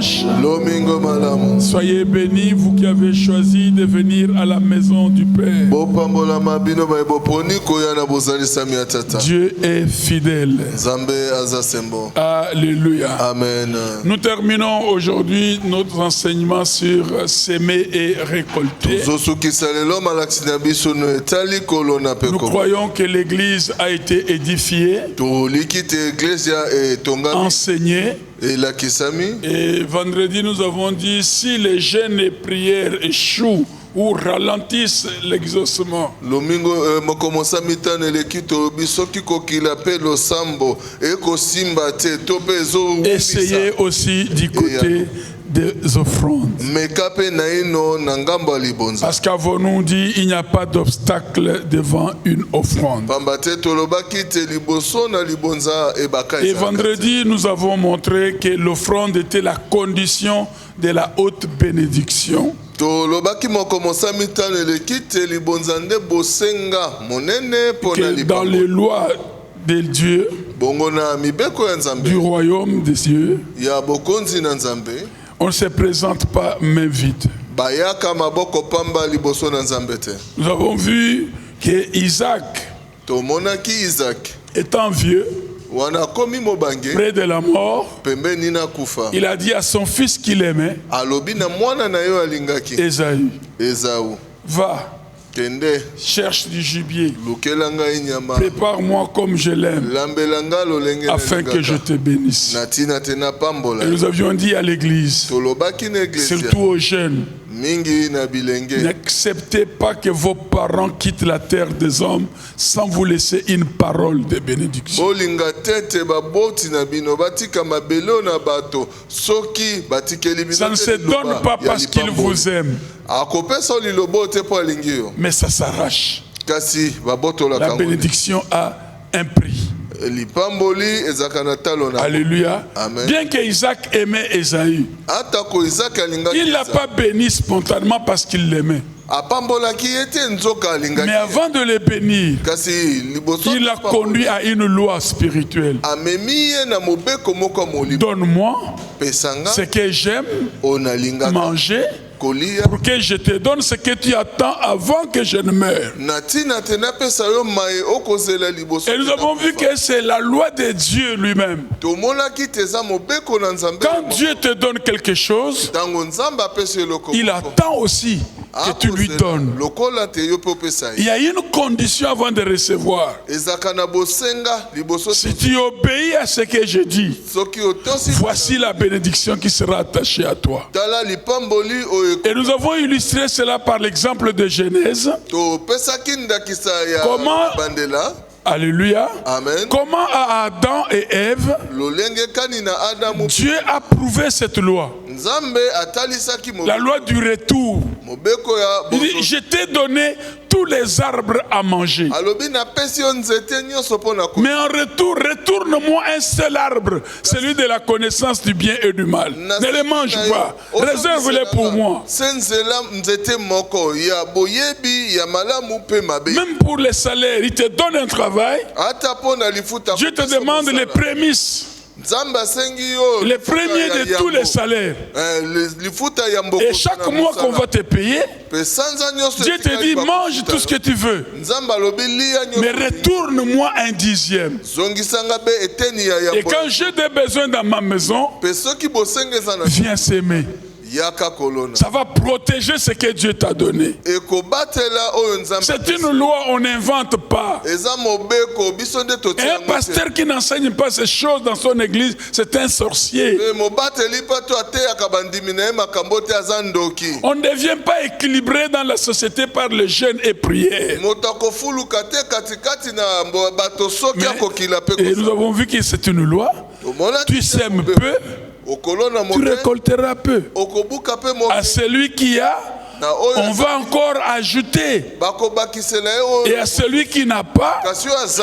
dimanche. Soyez bénis, vous qui avez choisi de venir à la maison du Père. Dieu est fidèle. Alléluia. Amen. Nous terminons aujourd'hui notre enseignement sur s'aimer et récolter. Nous croyons que l'Église a été édifiée, enseignée. Et vendredi, nous avons dit, si les jeûnes et prières échouent ou ralentissent l'exaucement, essayez aussi du côté des offrandes. Parce qu'avons-nous dit, il n'y a pas d'obstacle devant une offrande. Et vendredi, nous avons montré que l'offrande était la condition de la haute bénédiction. Que dans les lois de Dieu, du royaume des cieux, on ne se présente pas main vide. Nous avons vu que Isaac, étant vieux, près de la mort, il a dit à son fils qu'il aimait, Ésaü, va, cherche du gibier, prépare-moi comme je l'aime, afin que je te bénisse. Et nous avions dit à l'église, surtout aux jeunes, n'acceptez pas que vos parents quittent la terre des hommes sans vous laisser une parole de bénédiction. Ça ne se donne pas parce qu'ils vous aiment, mais ça s'arrache. La bénédiction a un prix. Alléluia. Amen. Bien que Isaac aimait Ésaü, il ne l'a pas béni spontanément parce qu'il l'aimait. Mais avant de le bénir, il l'a conduit à une loi spirituelle. Donne-moi ce que j'aime manger, pour que je te donne ce que tu attends avant que je ne meure. Et nous avons vu que c'est la loi de Dieu lui-même. Quand Dieu te donne quelque chose, il attend aussi que tu lui donnes. Il y a une condition avant de recevoir. Si tu obéis à ce que je dis, voici la bénédiction qui sera attachée à toi. Et nous avons illustré cela par l'exemple de Genèse. Comment, alléluia, Amen. Comment à Adam et Ève, Dieu a prouvé cette loi. La loi du retour. Il dit, je t'ai donné tous les arbres à manger. Mais en retour, retourne-moi un seul arbre, celui de la connaissance du bien et du mal. Ne les mange pas. Réserve-les pour moi. Même pour les salaires, il te donne un travail. Dieu te demande les prémices. Les premiers de tous les salaires. Et chaque mois qu'on va te payer, Dieu te dit, mange tout ce que tu veux, mais retourne-moi un dixième. Et quand j'ai des besoins dans ma maison, viens s'aimer. Ça va protéger ce que Dieu t'a donné. C'est une loi, on n'invente pas. Et un pasteur qui n'enseigne pas ces choses dans son église, c'est un sorcier. On ne devient pas équilibré dans la société par le jeûne et prière. Et nous avons vu que c'est une loi. Tu sèmes peu, tu récolteras peu. À celui qui a, on va encore ajouter. Et à celui qui n'a pas,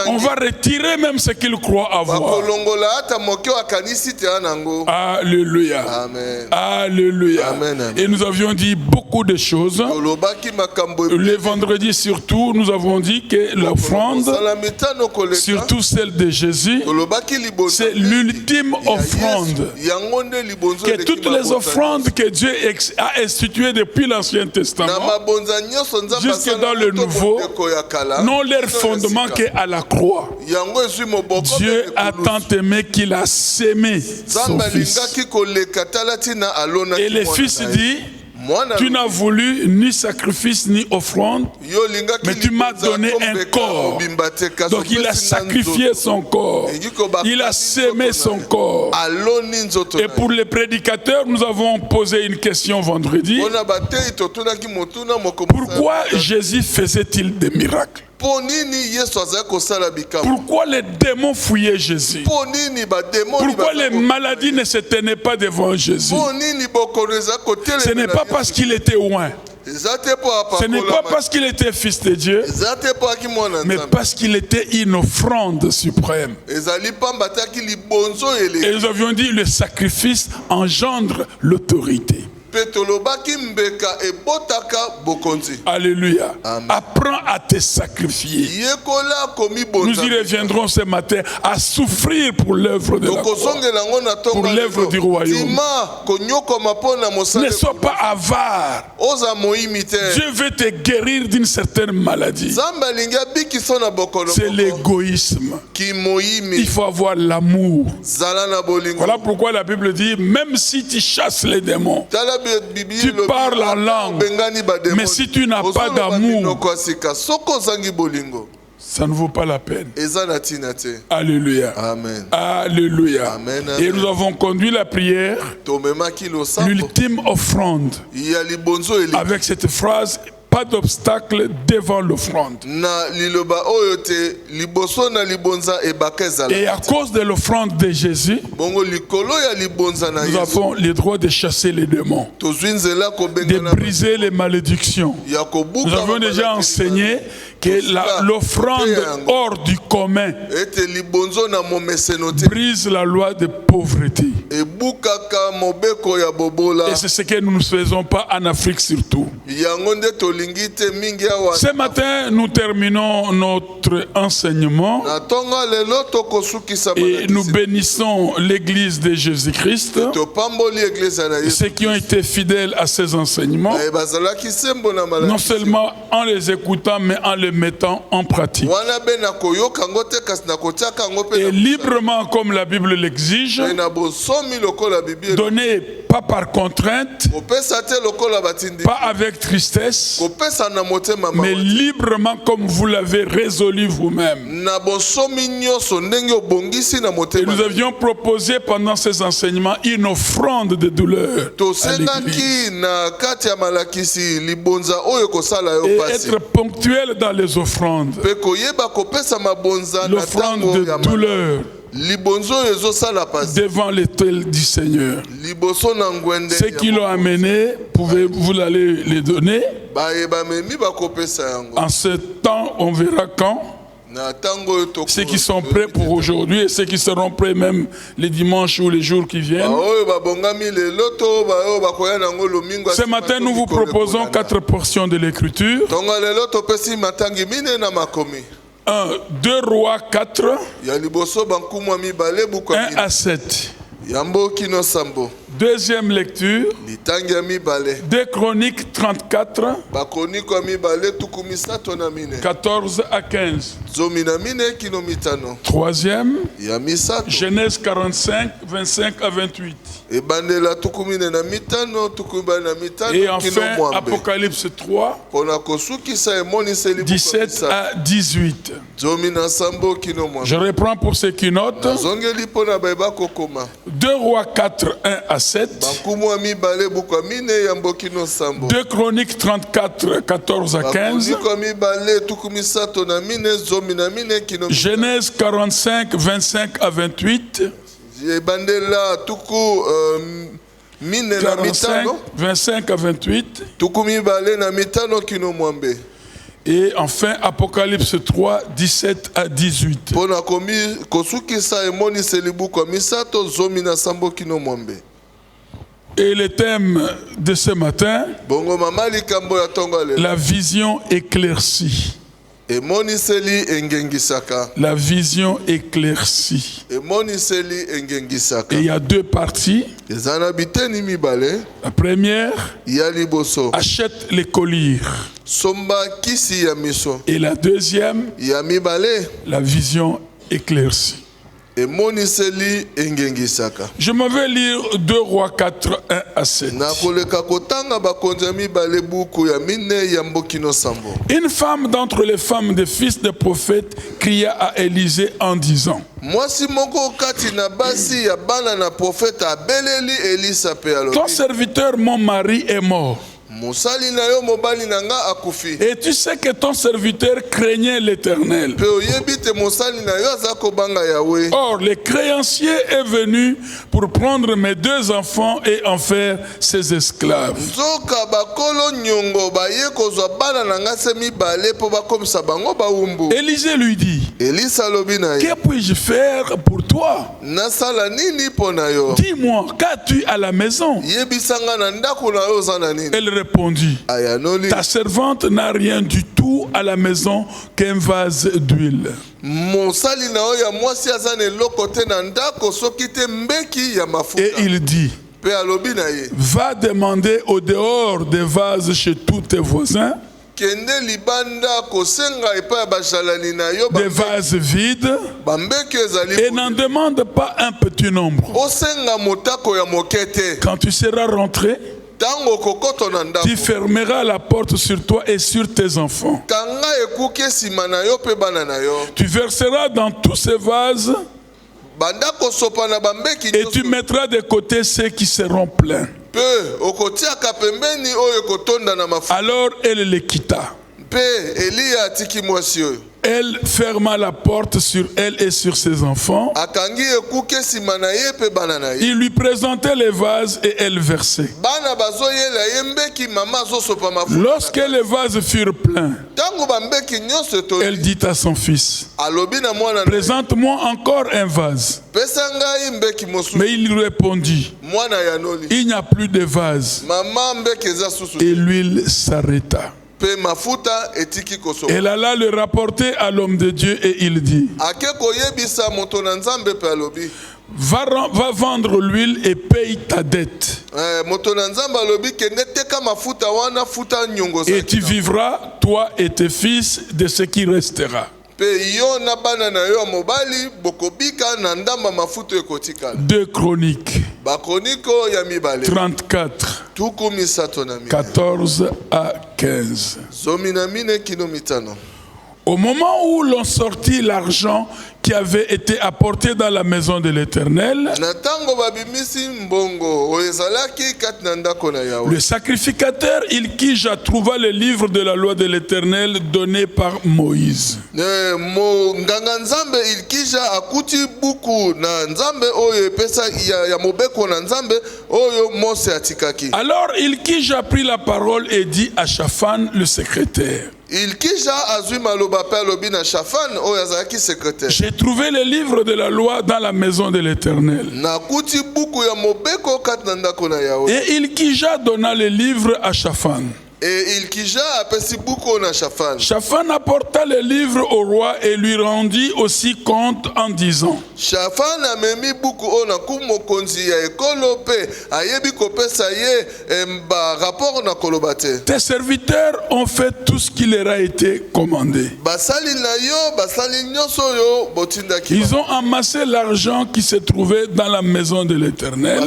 on va retirer même ce qu'il croit avoir. Alléluia. Amen. Alléluia. Amen. Et nous avions dit beaucoup de choses. Le vendredi surtout, nous avons dit que l'offrande, surtout celle de Jésus, c'est l'ultime offrande. Que toutes les offrandes que Dieu a instituées depuis l'Ancien Testament jusque dans le Nouveau n'ont leur fondement qu'à la croix. Dieu a tant aimé qu'il a sémé son Fils. Et le Fils dit: tu n'as voulu ni sacrifice ni offrande, mais tu m'as donné un corps. Donc il a sacrifié son corps. Il a sémé son corps. Et pour les prédicateurs, nous avons posé une question vendredi. Pourquoi Jésus faisait-il des miracles? Pourquoi les démons fouillaient Jésus? Pourquoi les maladies ne se tenaient pas devant Jésus? Ce n'est pas parce qu'il était loin. Ce n'est pas parce qu'il était fils de Dieu, mais parce qu'il était une offrande suprême. Et nous avions dit, le sacrifice engendre l'autorité. Alléluia. Amen. Apprends à te sacrifier. Nous y reviendrons ce matin, à souffrir pour l'œuvre de la croix, pour l'œuvre du royaume. Ne sois pas avare. Dieu veut te guérir d'une certaine maladie. C'est l'égoïsme. Il faut avoir l'amour. Voilà pourquoi la Bible dit, même si tu chasses les démons, tu parles en langue, mais si tu n'as pas d'amour, ça ne vaut pas la peine. Alléluia. Amen. Alléluia. Amen. Et nous avons conduit la prière, l'ultime offrande, avec cette phrase: pas d'obstacle devant l'offrande. Et à cause de l'offrande de Jésus, nous avons le droit de chasser les démons, de briser les malédictions. Nous avons déjà enseigné que l'offrande hors du commun brise la loi de pauvreté. Et c'est ce que nous ne faisons pas en Afrique surtout. Ce matin, nous terminons notre enseignement et nous bénissons l'Église de Jésus-Christ, ceux qui ont été fidèles à ces enseignements, non seulement en les écoutant, mais en les mettant en pratique. Et librement, comme la Bible l'exige, donnez pas par contrainte, pas avec tristesse, mais librement comme vous l'avez résolu vous-même. Et nous avions proposé pendant ces enseignements une offrande de douleur à l'Église. Et être ponctuel dans les offrandes. L'offrande de douleur devant l'autel du Seigneur. Ceux qui l'ont amené, pouvez-vous aller les donner? En ce temps, on verra quand. Ceux qui sont prêts pour aujourd'hui et ceux qui seront prêts même les dimanches ou les jours qui viennent. Ce matin, nous vous proposons 4 portions de l'Écriture. 1, 2 Rois 4, 1 à 7. Deuxième lecture, 2 Chroniques 34, 14 à 15. Troisième, Genèse 45, 25 à 28. Et enfin, Apocalypse 3, 17 à 18. Je reprends pour ceux qui notent. 2 Rois 4, 1 à 7. 2 Chroniques 34, 14 à 15. Genèse 45, 25 à 28. 45, 25 à 28. Et enfin, Apocalypse 3, 17 à 18. Et le thème de ce matin, la vision éclaircie. La vision éclaircie. Et il y a deux parties. La première, achète les colliers. Et la deuxième, la vision éclaircie. Je m'en vais lire 2 Rois 4, 1 à 7. Une femme d'entre les femmes des fils des prophètes cria à Élisée en disant: ton serviteur, mon mari, est mort. Et tu sais que ton serviteur craignait l'Éternel. Or, le créancier est venu pour prendre mes 2 enfants et en faire ses esclaves. Élisée lui dit: que puis-je faire pour toi? Dis-moi, qu'as-tu à la maison? Elle répondit: ta servante n'a rien du tout à la maison qu'un vase d'huile. Et il dit: va demander au dehors des vases chez tous tes voisins, des vases vides, et n'en demande pas un petit nombre. Quand tu seras rentré, tu fermeras la porte sur toi et sur tes enfants. Tu verseras dans tous ces vases et tu mettras de côté ceux qui seront pleins. Alors elle les quitta. Elle ferma la porte sur elle et sur ses enfants. Il lui présentait les vases et elle versait. Lorsque les vases furent pleins, elle dit à son fils: présente-moi encore un vase. Mais il lui répondit: il n'y a plus de vase. Et l'huile s'arrêta. Elle alla le rapporter à l'homme de Dieu et il dit: va vendre l'huile et paye ta dette. Et tu vivras, toi et tes fils, de ce qui restera. 2 Chroniques 34, 14 à 15. Au moment où l'on sortit l'argent qui avait été apporté dans la maison de l'Éternel, le sacrificateur Ilkija trouva le livre de la loi de l'Éternel donné par Moïse. Alors Ilkija prit la parole et dit à Shaphan le secrétaire: j'ai trouvé le livre de la loi dans la maison de l'Éternel. Et Ilkija donna le livre à Shaphan. Shaphan apporta le livre au roi et lui rendit aussi compte en disant: tes serviteurs ont fait tout ce qui leur a été commandé. Ils ont amassé l'argent qui se trouvait dans la maison de l'Éternel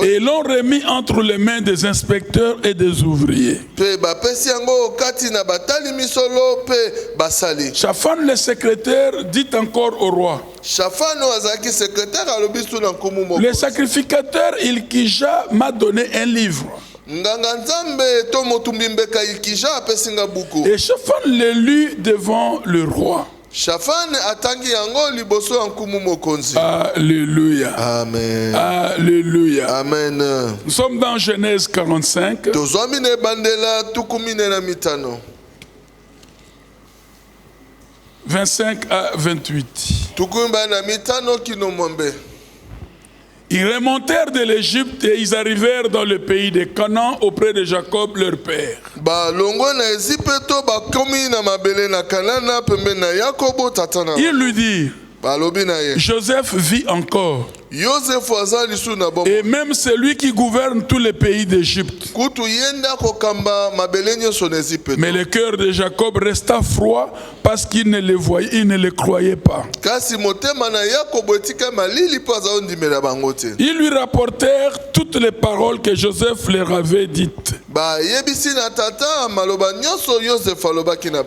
et l'ont remis entre les mains des inspecteurs et des ouvriers. Shaphan le secrétaire dit encore au roi: le sacrificateur Ilkija m'a donné un livre. Et Shaphan le lut devant le roi. Alléluia. Amen. Alléluia. Amen. Nous sommes dans Genèse 45. 25 à 28. Ils remontèrent de l'Égypte et ils arrivèrent dans le pays de Canaan auprès de Jacob leur père. Ils lui dirent, Joseph vit encore. Et même celui qui gouverne tous les pays d'Égypte. Mais le cœur de Jacob resta froid parce qu'il ne le voyait, il ne le croyait pas. Ils lui rapportèrent toutes les paroles que Joseph leur avait dites.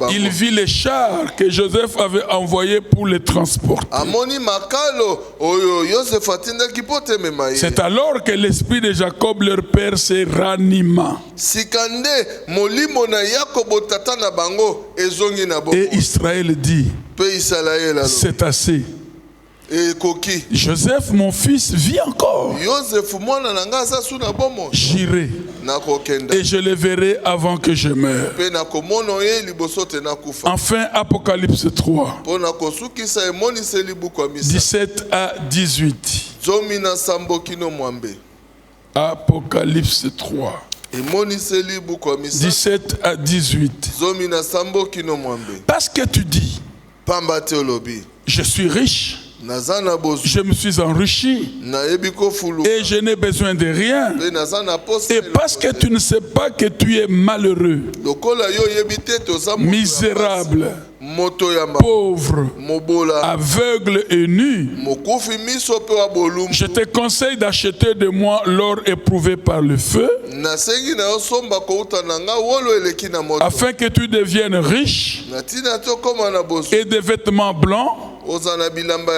Il vit les chars que Joseph avait envoyés pour les transporter. C'est alors que l'esprit de Jacob, leur père, se ranima. Et Israël dit, c'est assez. Joseph, mon fils, vit encore. J'irai et je le verrai avant que je meure. Enfin, Apocalypse 3, 17 à 18. Apocalypse 3, 17 à 18. Parce que tu dis, je suis riche, je me suis enrichi et je n'ai besoin de rien. Et parce que tu ne sais pas que tu es malheureux, misérable, pauvre, aveugle et nu, je te conseille d'acheter de moi l'or éprouvé par le feu, afin que tu deviennes riche, et des vêtements blancs,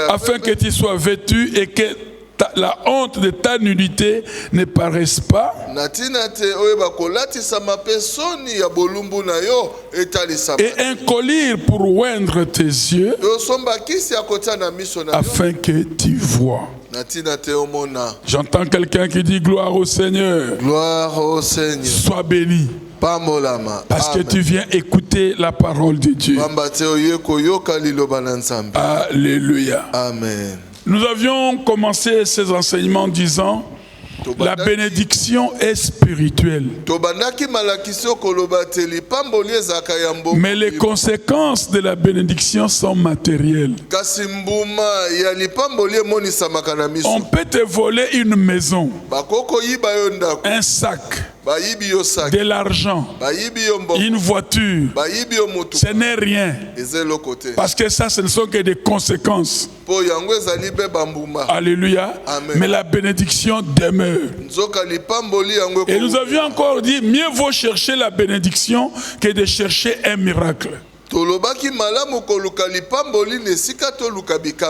afin que tu sois vêtu et que la honte de ta nudité ne paraisse pas. Et un collier pour oindre tes yeux, afin que tu vois. J'entends quelqu'un qui dit gloire au Seigneur. Gloire au Seigneur. Sois béni. Parce que tu viens écouter la parole de Dieu. Alléluia. Amen. Nous avions commencé ces enseignements en disant la bénédiction est spirituelle. Mais les conséquences de la bénédiction sont matérielles. On peut te voler une maison, un sac, de l'argent, une voiture. Ce n'est rien. Parce que ça, ce ne sont que des conséquences. Alléluia. Amen. Mais la bénédiction demeure. Et nous avions encore dit, mieux vaut chercher la bénédiction que de chercher un miracle.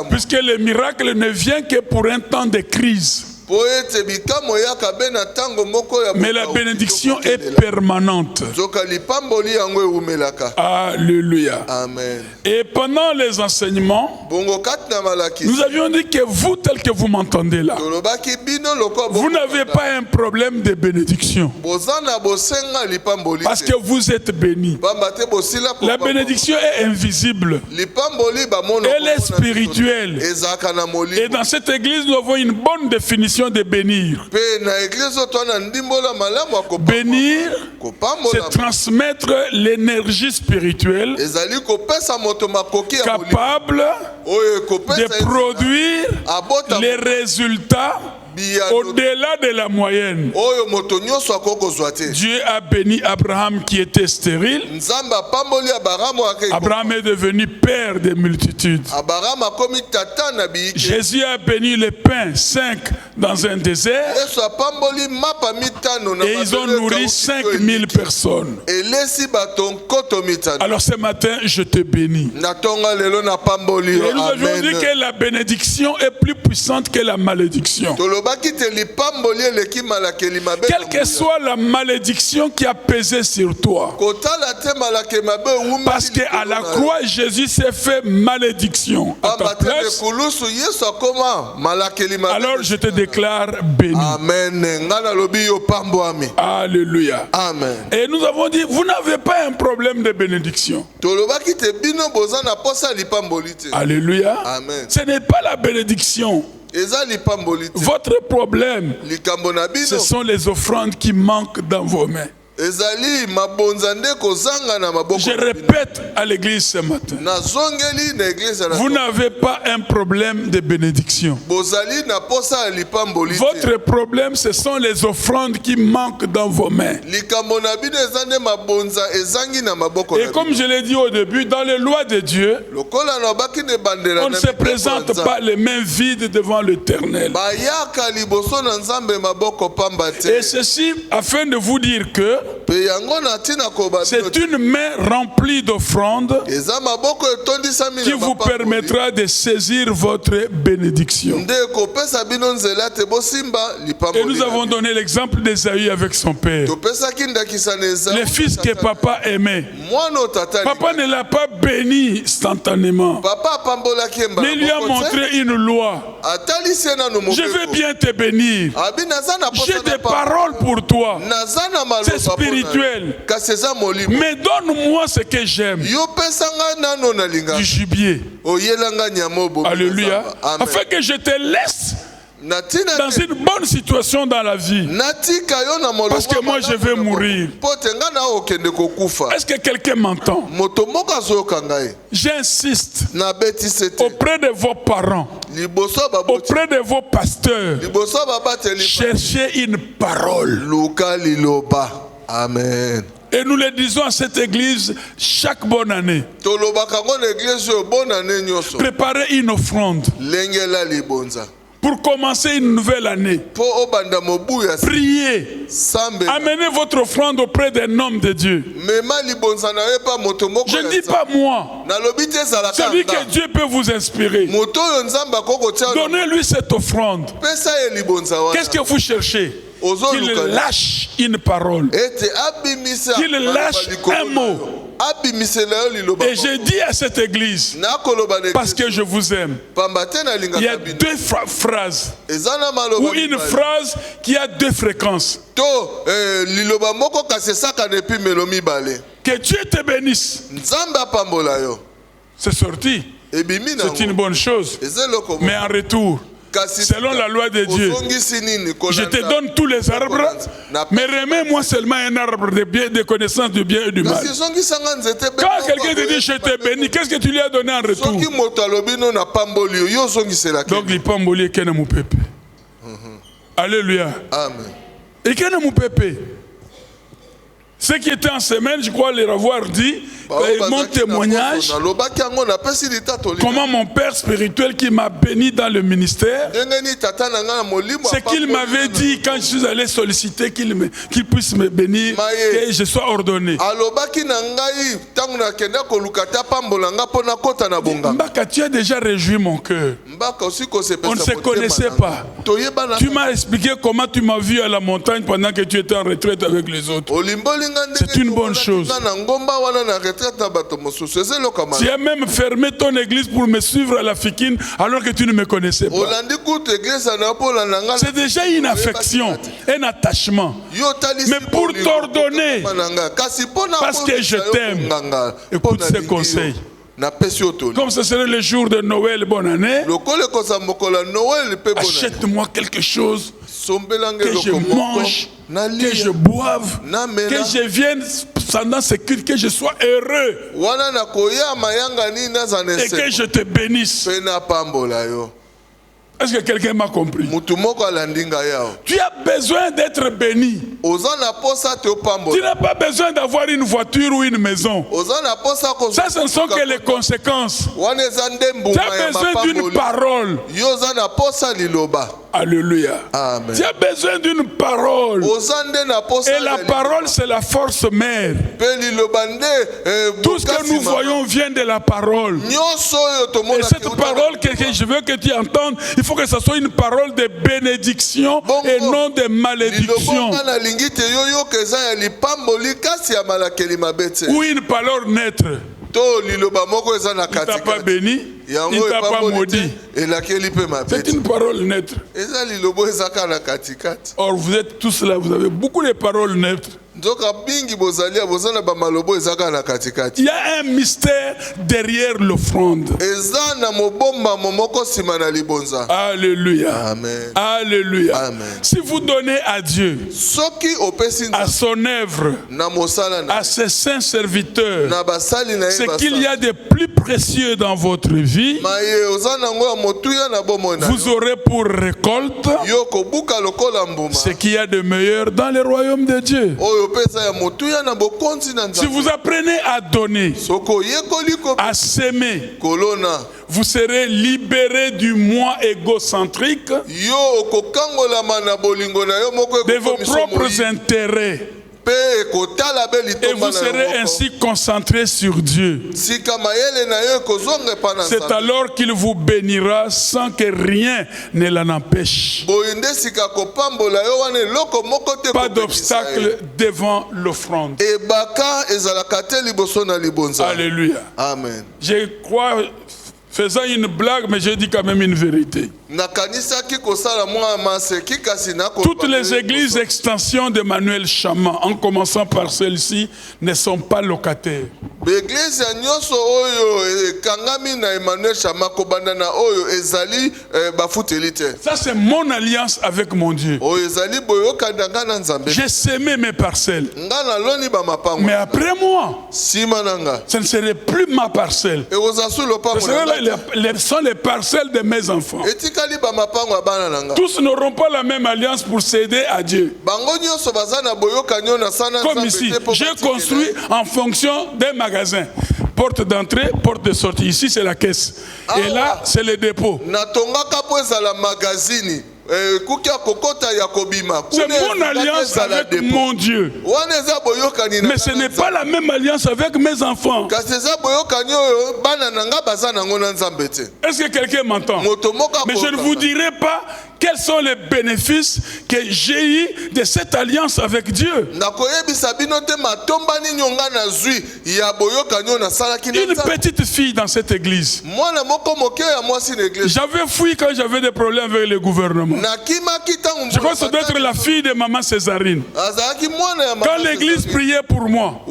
Puisque le miracle ne vient que pour un temps de crise. Mais la bénédiction est permanente. Alléluia. Amen. Et pendant les enseignements, nous avions dit que vous, tel que vous m'entendez là, vous n'avez pas un problème de bénédiction. Parce que vous êtes bénis. La bénédiction est invisible. Elle est spirituelle. Et dans cette église, nous avons une bonne définition de bénir. Bénir, c'est transmettre l'énergie spirituelle capable de produire les résultats au-delà de la moyenne. Dieu a béni Abraham qui était stérile. Abraham est devenu père des multitudes. Jésus a béni les pains 5 dans un désert. Et ils ont nourri 5000 personnes. Alors ce matin, je te bénis. Et nous avions dit que la bénédiction est plus puissante que la malédiction. Quelle que soit la malédiction qui a pesé sur toi. Parce qu'à la croix, Jésus s'est fait malédiction à ta place. Alors je te déclare béni. Amen. Alléluia. Amen. Et nous avons dit, vous n'avez pas un problème de bénédiction. Alléluia. Amen. Ce n'est pas la bénédiction. Votre problème, ce sont les offrandes qui manquent dans vos mains. Je répète à l'église ce matin. Vous n'avez pas un problème de bénédiction. Votre problème, ce sont les offrandes qui manquent dans vos mains. Et comme je l'ai dit au début, dans les lois de Dieu, on ne se présente pas les mains vides devant l'Éternel. Et ceci afin de vous dire que c'est une main remplie d'offrandes qui vous permettra de saisir votre bénédiction. Et nous avons donné l'exemple d'Ésaü avec son père. Le fils que papa aimait. Papa ne l'a pas béni instantanément. Mais il lui a montré une loi. Je vais bien te bénir. J'ai des paroles pour toi. C'est spirituel. Mais donne-moi ce que j'aime. Du gibier. Alléluia. Afin que je te laisse dans une bonne situation dans la vie. Parce que moi je vais mourir. Est-ce que quelqu'un m'entend? J'insiste auprès de vos parents, auprès de vos pasteurs, cherchez une parole. Amen. Et nous le disons à cette église chaque bonne année. Préparez une offrande pour commencer une nouvelle année. Priez. Amenez votre offrande auprès d'un homme de Dieu. Je ne dis pas moi. Celui que Dieu peut vous inspirer. Donnez-lui cette offrande. Qu'est-ce que vous cherchez? Qu'il lâche une parole. Qu'il lâche un mot. Et j'ai dit à cette église, parce que je vous aime, il y a deux phrases, ou une phrase qui a deux fréquences. Que Dieu te bénisse. C'est sorti. C'est une bonne chose. Mais en retour, selon la loi de Dieu, je te donne tous les arbres, mais remets-moi seulement un arbre de connaissance du bien et du mal. Quand quelqu'un te dit je te bénis, qu'est-ce que tu lui as donné en retour? Donc il pamboli kena mu pepe. Alléluia. Amen. Et kena mu pepe. Ceux qui étaient en semaine, je crois les avoir dit, mon témoignage, comment mon père spirituel qui m'a béni dans le ministère, c'est qu'il m'avait dit quand je suis allé solliciter qu'il puisse me bénir, que je sois ordonné. Mbaka, tu as déjà réjoui mon cœur. On ne se connaissait pas. Tu m'as expliqué comment tu m'as vu à la montagne pendant que tu étais en retraite avec les autres. C'est une bonne chose. Tu as même fermé ton église pour me suivre à la Fikine alors que tu ne me connaissais pas. C'est déjà une affection, un attachement. Mais pour t'ordonner, parce que je t'aime, écoute ces conseils. Comme ce serait le jour de Noël, bonne année, achète-moi quelque chose que je mange, que je boive, que je vienne pendant ce culte, que je sois heureux et que je te bénisse. Est-ce que quelqu'un m'a compris? Tu as besoin d'être béni. Tu n'as pas besoin d'avoir une voiture ou une maison. Ça, ce ne sont que les conséquences. Tu as besoin d'une parole. Alléluia. Amen. Tu as besoin d'une parole. Et la parole, c'est la force mère. Tout ce que nous voyons vient de la parole. Et cette parole que je veux que tu entendes, il faut que ce soit une parole de bénédiction et non de malédiction. Ou une parole neutre. Il ne t'a pas béni, il ne t'a pas maudit. C'est une parole neutre. Or, vous êtes tous là, vous avez beaucoup de paroles neutres. Il y a un mystère derrière l'offrande. Alléluia. Amen. Alléluia. Amen. Si vous donnez à Dieu, à son œuvre, à ses saints serviteurs, ce qu'il y a de plus précieux dans votre vie, vous aurez pour récolte ce qu'il y a de meilleur dans le royaume de Dieu. Si vous apprenez à donner, à s'aimer, vous serez libéré du moi égocentrique, de vos propres intérêts. Et vous serez ainsi concentré sur Dieu. C'est alors qu'il vous bénira sans que rien ne l'en empêche. Pas d'obstacle devant l'offrande. Alléluia. Amen. Je crois, faisant une blague, mais je dis quand même une vérité. Toutes les églises extensions d'Emmanuel Chama, en commençant par celle-ci, ne sont pas locataires. Ça, c'est mon alliance avec mon Dieu. J'ai semé mes parcelles. Mais après moi, ce ne serait plus ma parcelle. Ce sont les parcelles de mes enfants. Tous n'auront pas la même alliance pour céder à Dieu. Comme ici, j'ai construit en fonction des magasins. Porte d'entrée, porte de sortie. Ici, c'est la caisse. Et là, c'est le dépôt. C'est mon alliance avec mon Dieu. Mais ce n'est pas la même alliance avec mes enfants. Est-ce que quelqu'un m'entend? Mais je ne vous dirai pas quels sont les bénéfices que j'ai eu de cette alliance avec Dieu. Une petite fille dans cette église. J'avais fui quand j'avais des problèmes avec le gouvernement. Je crois que ça doit être la fille de maman Césarine. Quand l'église priait pour moi,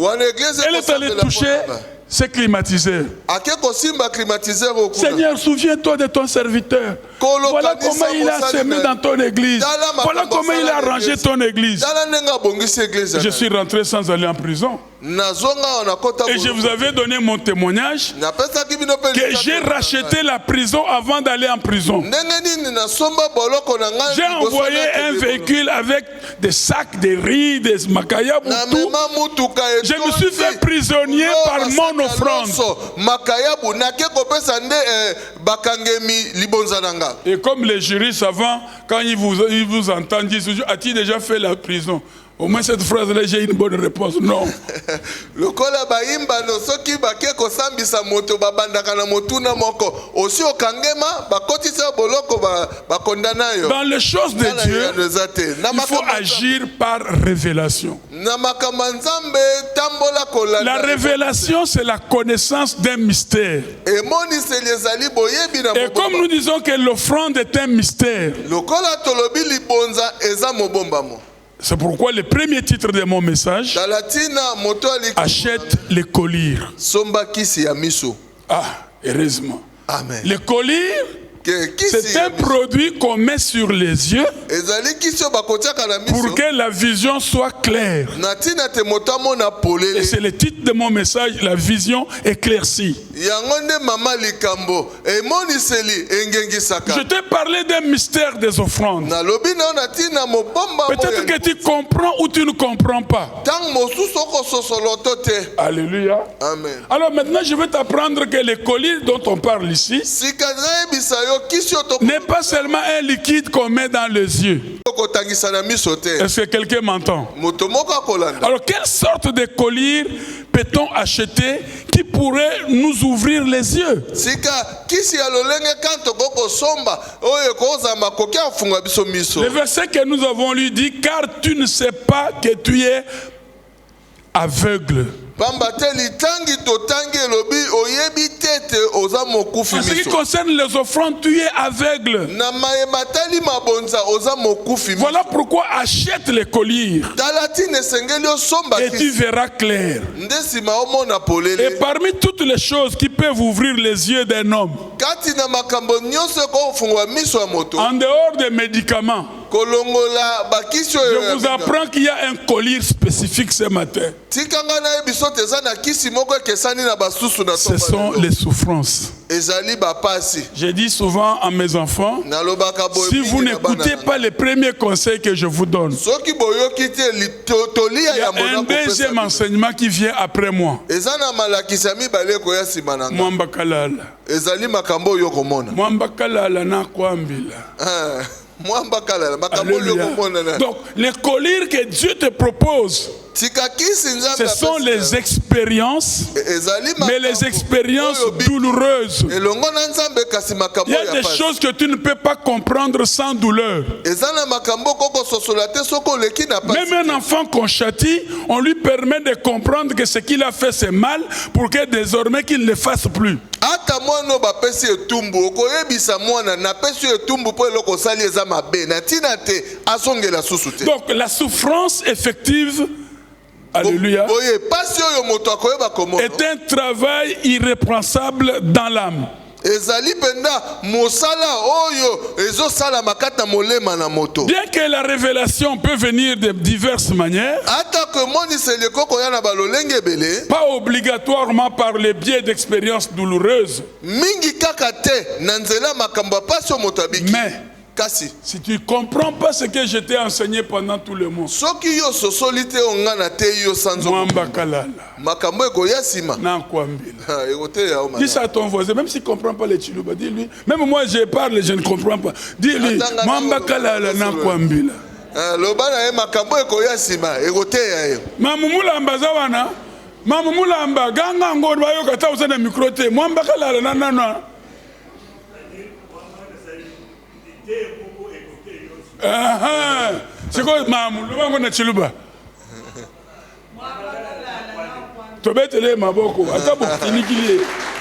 elle est allée toucher ces climatiseurs. Seigneur, souviens-toi de ton serviteur. Voilà comment il a semé dans ton église. Voilà comment il a arrangé ton église. Je suis rentré sans aller en prison. Et je vous avais donné mon témoignage que j'ai racheté la prison avant d'aller en prison. J'ai envoyé un véhicule avec des sacs de riz, des macayabou, tout. Je me suis fait prisonnier par mon offrande. Et comme les juristes avant, quand ils vous entendent, ils disent: as-tu déjà fait la prison? Au moins cette phrase-là, j'ai une bonne réponse. Non. Dans les choses de Dieu, il faut agir par révélation. La révélation, c'est la connaissance d'un mystère. Et comme nous disons que l'offrande est un mystère, c'est pourquoi le premier titre de mon message: achète les colliers. Ah, heureusement. Amen. Les colliers, c'est un produit qu'on met sur les yeux pour que la vision soit claire. Et c'est le titre de mon message: la vision éclaircie. Je t'ai parlé d'un mystère des offrandes. Peut-être que tu comprends ou tu ne comprends pas. Alléluia. Amen. Alors maintenant, je vais t'apprendre que les colliers dont on parle ici, n'est pas seulement un liquide qu'on met dans les yeux. Est-ce que quelqu'un m'entend? Alors, quelle sorte de collyre peut-on acheter qui pourrait nous ouvrir les yeux? Le verset que nous avons lu dit, car tu ne sais pas que tu es aveugle. En ce qui concerne les offrandes, tu es aveugle. Voilà pourquoi achète les colliers et tu verras clair. Et parmi toutes les choses qui peuvent ouvrir les yeux d'un homme, en dehors des médicaments, je vous apprends qu'il y a un collier spécifique ce matin. Ce sont les souffrances. Je dis souvent à mes enfants, si vous n'écoutez pas les premiers conseils que je vous donne, il y a un deuxième enseignement qui vient après moi. Mwamba kalala. Mwamba kalala na kwambila. Donc, les colliers que Dieu te propose, ce sont les expériences, mais les expériences douloureuses. Il y a des choses que tu ne peux pas comprendre sans douleur. Même un enfant qu'on châtie, on lui permet de comprendre que ce qu'il a fait c'est mal pour que désormais qu'il ne le fasse plus. Donc la souffrance effective, alléluia, est un travail irréprochable dans l'âme. Bien que la révélation peut venir de diverses manières, pas obligatoirement par le biais d'expériences douloureuses, mais si tu ne comprends pas ce que je t'ai enseigné pendant tout le monde, dis ça à ton voisin, même s'il ne comprend pas les chiluba, dis-lui, même moi je parle, je ne comprends pas. Dis-lui, Mamba Kalala na kwambila. Mamumulamba zawana, Mamumulamba, Ganga Ngorba Yokata usana mikrote, Mamba Kalala na. C'est quoi maman? Le bango na chiluba. Tobetele maboko. Atabo kinikili.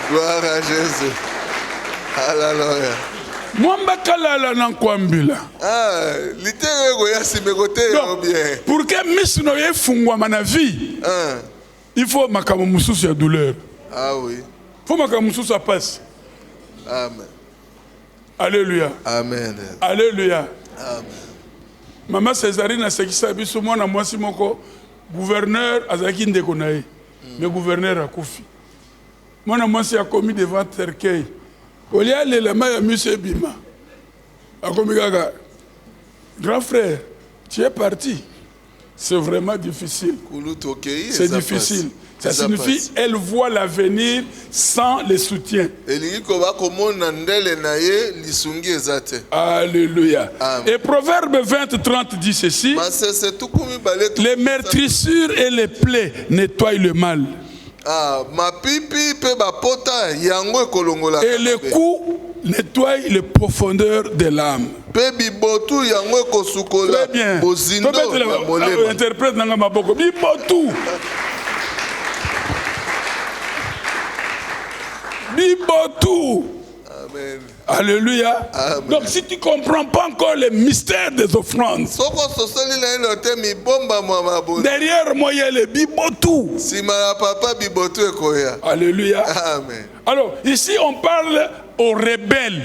Gloire à Jésus. Alléluia. Mwamba kalala na kwambila. Litego ya simekote bien. Pour que misno ye fungwa na vie. Il faut makambo mususu ya douleur. Ah oui. Faut makambo mususu passe. Amen. Alléluia. Amen. Alléluia. Amen. Maman Césarine a sekisa biso mwana mwasi moko gouverneur azaki ndeko na ye. Mais gouverneur a kufi. Mwana mwasi a commis devant cercueil. Olia le lama ya monsieur Bima. A commis gaga. Grand frère, tu es parti. C'est vraiment difficile. C'est difficile. Ça signifie qu'elle voit l'avenir sans les soutiens. Alléluia. Et Proverbe 20-30 dit ceci. Les meurtrissures et les plaies nettoient le mal. Et les coups nettoient les profondeurs de l'âme. Très bien. Interprète dans ma boko. Bibotou. Amen. Alléluia. Amen. Donc si tu ne comprends pas encore les mystères des offrandes, derrière moi il y a les bibotou. Alléluia. Amen. Alors ici on parle aux rebelles.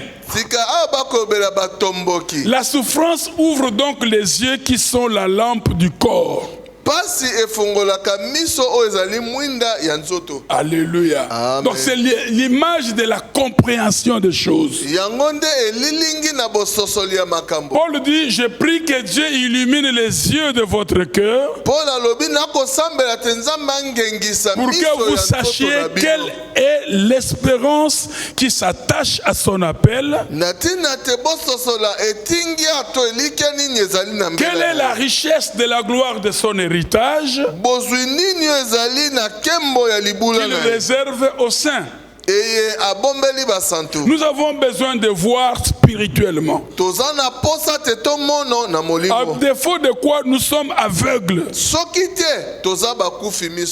La souffrance ouvre donc les yeux qui sont la lampe du corps. Alléluia. Amen. Donc c'est l'image de la compréhension des choses. Paul dit, je prie que Dieu illumine les yeux de votre cœur pour que vous sachiez quelle est l'espérance qui s'attache à son appel. Quelle est la richesse de la gloire de son héritage qu'il réserve aux saints. Nous avons besoin de voir spirituellement. À défaut de quoi nous sommes aveugles.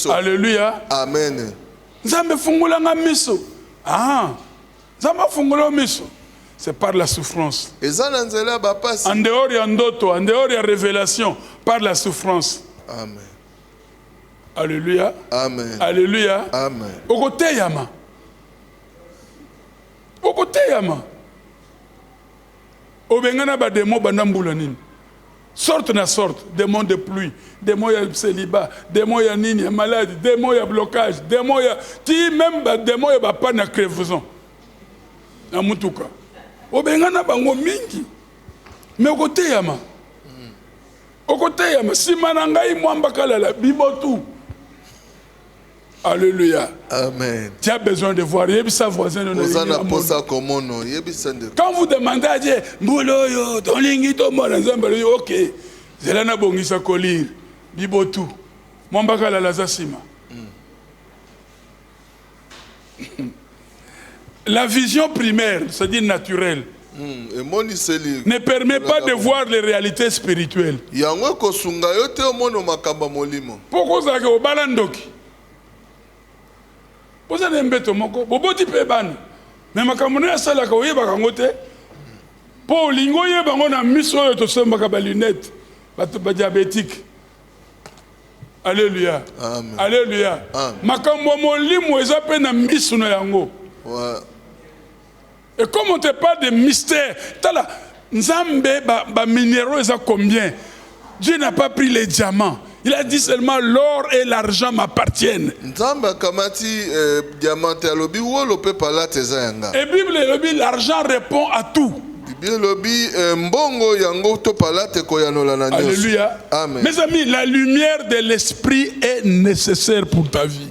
Alléluia. Amen. C'est par la souffrance. En dehors, il y a ndoto, en dehors, il y a révélation. Par la souffrance. Amen. Alléluia. Amen. Alléluia. Amen. Okoteyama. Okoteyama. Obengana ba démon banambula nini. Sorte na sorte, démon de pluie, démon ya célibat, démon ya nini, ya maladie, démon ya blocage, démon ya ti même ba démon ya ba pas na crevaison. Na mutuka. Obengana bango mingi. Mais okoteyama. Okoteyama simana ngai mwamba kalala bibotu. Alléluia. Amen. Tu as besoin de voir. Quand vous demandez à Dieu, ok, Zelana Bongisa Kolir, Bibotu, Mwambaka la Lazasima. La vision primaire, c'est-à-dire naturelle, ne permet pas de voir les réalités spirituelles. Pourquoi ça que balandoki? Vous avez un béton, vous avez un béton. Mais ma camonne a salé à Kaouye Bakangote. Pour l'ingoye, on a mis sur le tossé de lunettes, diabétique. Alléluia. Amen. Alléluia. Ma camonne limo est à peine mis sur le yango. Et comme on ne parle de mystère, tala Nzambe ba minéraux est à combien? Dieu n'a pas pris les diamants. Il a dit seulement l'or et l'argent m'appartiennent. Et Bible, l'argent répond à tout. Alléluia. Amen. Mes amis, la lumière de l'esprit est nécessaire pour ta vie.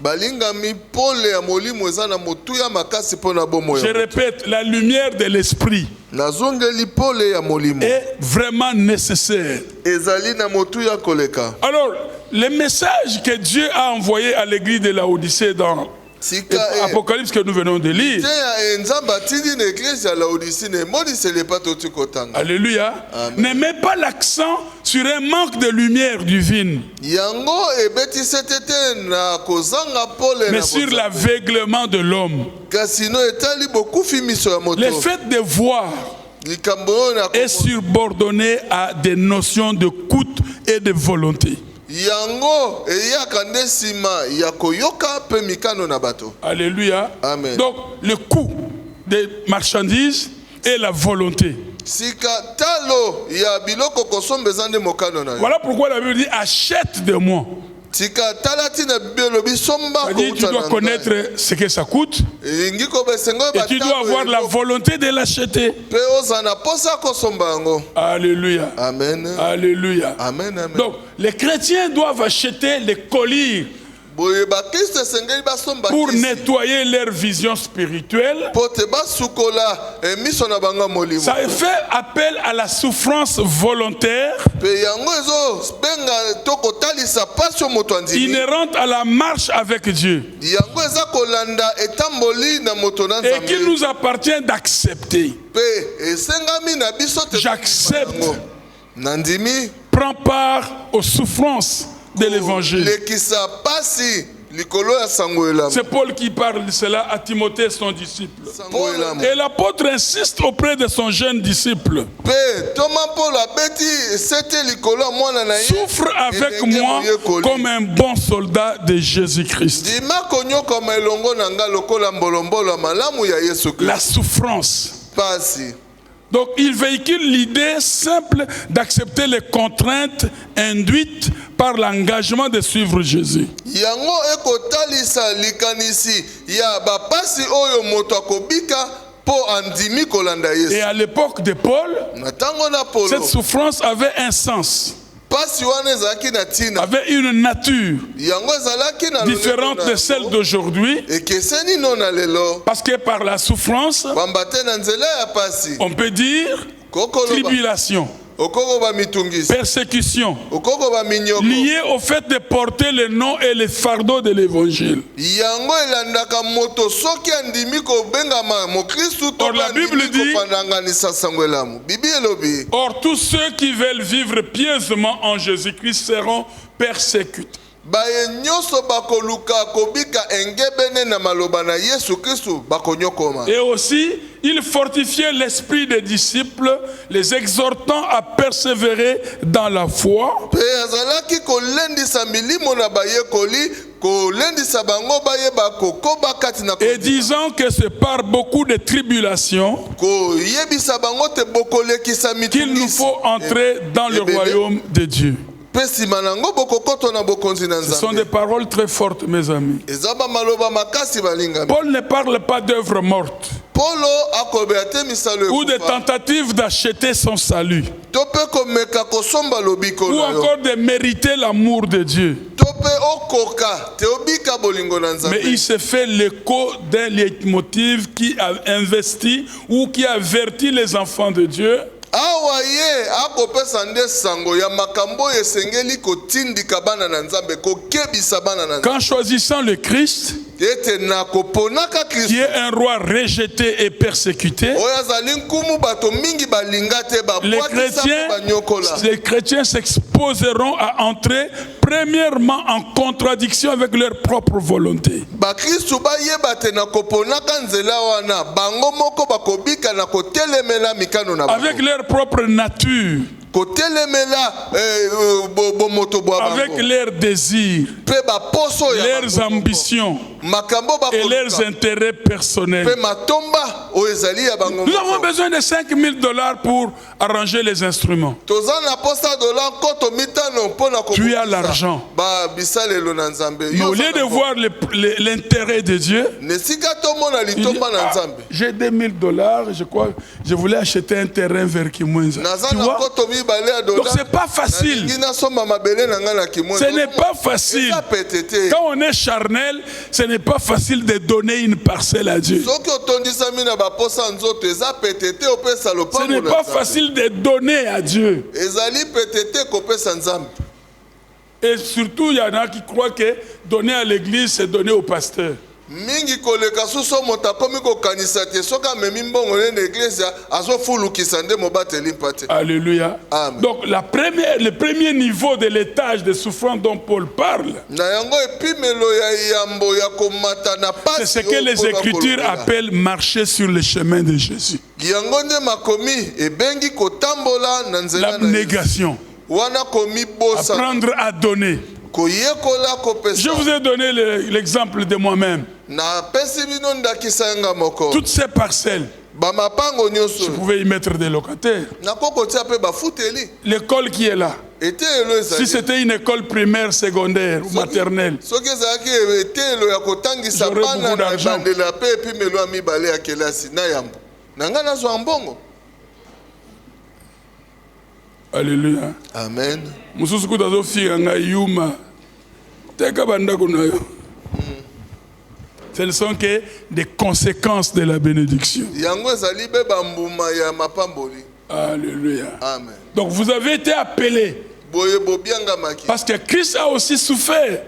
Je répète, la lumière de l'esprit est vraiment nécessaire. Alors, le message que Dieu a envoyé à l'église de Laodicée dans Apocalypse que nous venons de lire. Alléluia. Ne met pas l'accent sur un manque de lumière divine, mais sur l'aveuglement de l'homme. Le fait de voir est subordonné à des notions de coût et de volonté. Alléluia. Amen. Donc le coût des marchandises et la volonté. Voilà pourquoi la Bible dit achète de moi. Tu dois connaître ce que ça coûte et tu dois avoir la volonté de l'acheter. Alléluia. Amen. Alléluia. Amen. Amen. Donc les chrétiens doivent acheter les colliers pour nettoyer leur vision spirituelle. Ça fait appel à la souffrance volontaire inhérente à la marche avec Dieu et qu'il nous appartient d'accepter. J'accepte. Prends part aux souffrances de l'évangile. C'est Paul qui parle de cela à Timothée, son disciple. Et l'apôtre insiste auprès de son jeune disciple. Souffre avec moi comme un bon soldat de Jésus-Christ. La souffrance. Donc il véhicule l'idée simple d'accepter les contraintes induites par l'engagement de suivre Jésus. Yango ekotalisa likanisi ya bapasi oyo moto akobika po andimi kolanda Yesu. Et à l'époque de Paul, cette souffrance avait un sens, avait une nature différente de celle d'aujourd'hui, parce que par la souffrance, on peut dire tribulation, persécution, liée au fait de porter le nom et le fardeau de l'évangile. Or la Bible dit, or tous ceux qui veulent vivre pieusement en Jésus-Christ seront persécutés. Et aussi, il fortifiait l'esprit des disciples, les exhortant à persévérer dans la foi, et disant que c'est par beaucoup de tribulations qu'il nous faut entrer dans le royaume de Dieu. Ce sont des paroles très fortes, mes amis. Paul ne parle pas d'œuvres mortes ou de tentatives d'acheter son salut ou encore de mériter l'amour de Dieu. Mais il se fait l'écho d'un leitmotiv qui a investi ou qui a averti les enfants de Dieu. Qu'en choisissant le Christ, qui est un roi rejeté et persécuté, les chrétiens s'exposeront à entrer premièrement en contradiction avec leur propre volonté. Avec leur propre nature. Avec leurs désirs, leurs ambitions et leurs intérêts personnels. Nous avons besoin de $5,000 pour arranger les instruments. Tu as l'argent. Mais au lieu de voir l'intérêt de Dieu, j'ai $2,000, je crois, je voulais acheter un terrain vers Kimwenza. Tu vois? Donc c'est pas facile. Ce n'est pas facile. Quand on est charnel, ce n'est pas facile de donner une parcelle à Dieu. Ce n'est pas facile de donner à Dieu. Et surtout, il y en a qui croient que donner à l'église, c'est donner au pasteur. Alléluia. Amen. Donc le premier niveau de l'étage de souffrance dont Paul parle, c'est ce que les Écritures appellent marcher sur le chemin de Jésus. L'abnégation. Apprendre à donner. Je vous ai donné l'exemple de moi-même. Toutes ces parcelles, je pouvais y mettre des locataires. L'école qui est là, si c'était une école primaire, secondaire ou maternelle, j'aurais beaucoup d'argent. Alléluia. Amen. Ce ne sont que des conséquences de la bénédiction. Alléluia. Amen. Donc vous avez été appelés. Parce que Christ a aussi souffert.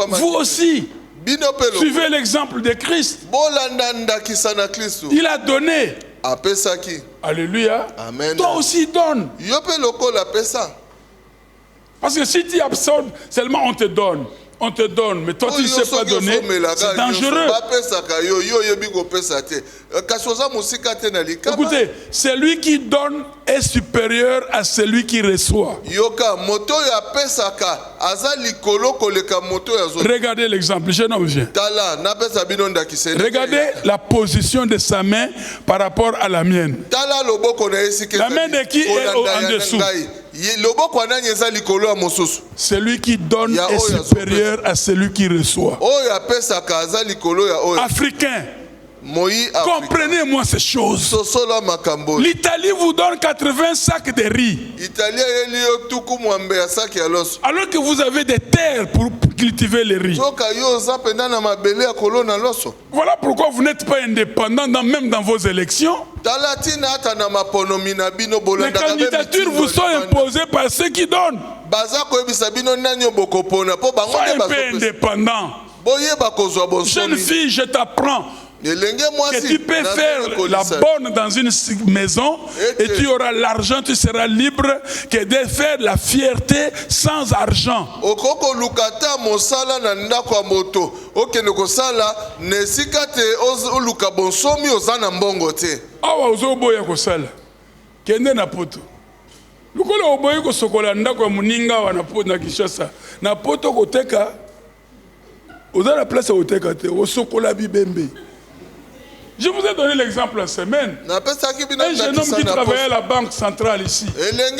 Vous aussi. Suivez l'exemple de Christ. Il a donné. Alléluia. Amen. Toi aussi donne. Parce que si tu absorbes, seulement on te donne. On te donne, mais toi tu ne sais pas donner, c'est dangereux. Écoutez, celui qui donne est supérieur à celui qui reçoit. Regardez l'exemple, jeune homme vient. Regardez la position de sa main par rapport à la mienne. La main de qui est en dessous? Celui qui donne est supérieur à celui qui reçoit. Africain, comprenez-moi ces choses. L'Italie vous donne 80 sacs de riz, alors que vous avez des terres pour cultiver les riz. Voilà pourquoi vous n'êtes pas indépendant même dans vos élections. Les candidatures vous sont imposées par ceux qui donnent. Soyez un peu indépendant. Jeune fille, je t'apprends que tu peux faire la bonne dans une maison et tu auras l'argent, tu seras libre, que de faire la fierté sans argent. Awa ozoboya kosala kende na poto lukola oboyi kosokola ndako ya muninga wana poto na Kinshasa na poto koteka oza la place koteka te osokola bibembe. Je vous ai donné l'exemple en semaine. Un jeune homme qui travaillait à la banque centrale ici. Il est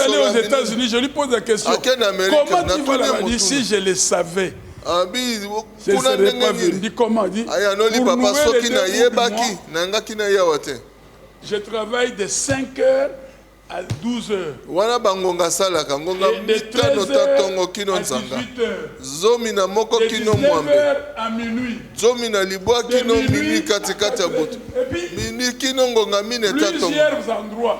allé aux États-Unis. Je lui pose la question. Comment tu vas là-bas? Il dit, si je le savais, je ne serais pas venu. Il dit, comment? Il dit, pour louer les 2 mois, je travaille de 5 heures à 12 heures. Et de 13 heures à 18 heures. De 19 heures à minuit. De minuit à 4 heures. Et puis, plusieurs endroits.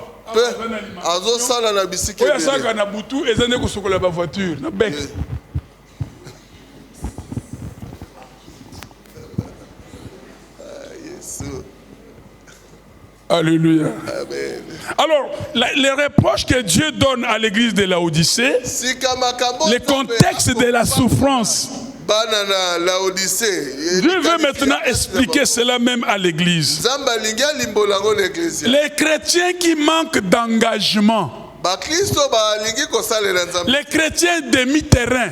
Alléluia. Amen. Alors, les reproches que Dieu donne à l'église de Laodicée, le contexte de la souffrance, Dieu veut maintenant expliquer cela même à l'église. Les chrétiens qui manquent d'engagement, les chrétiens demi-terrain.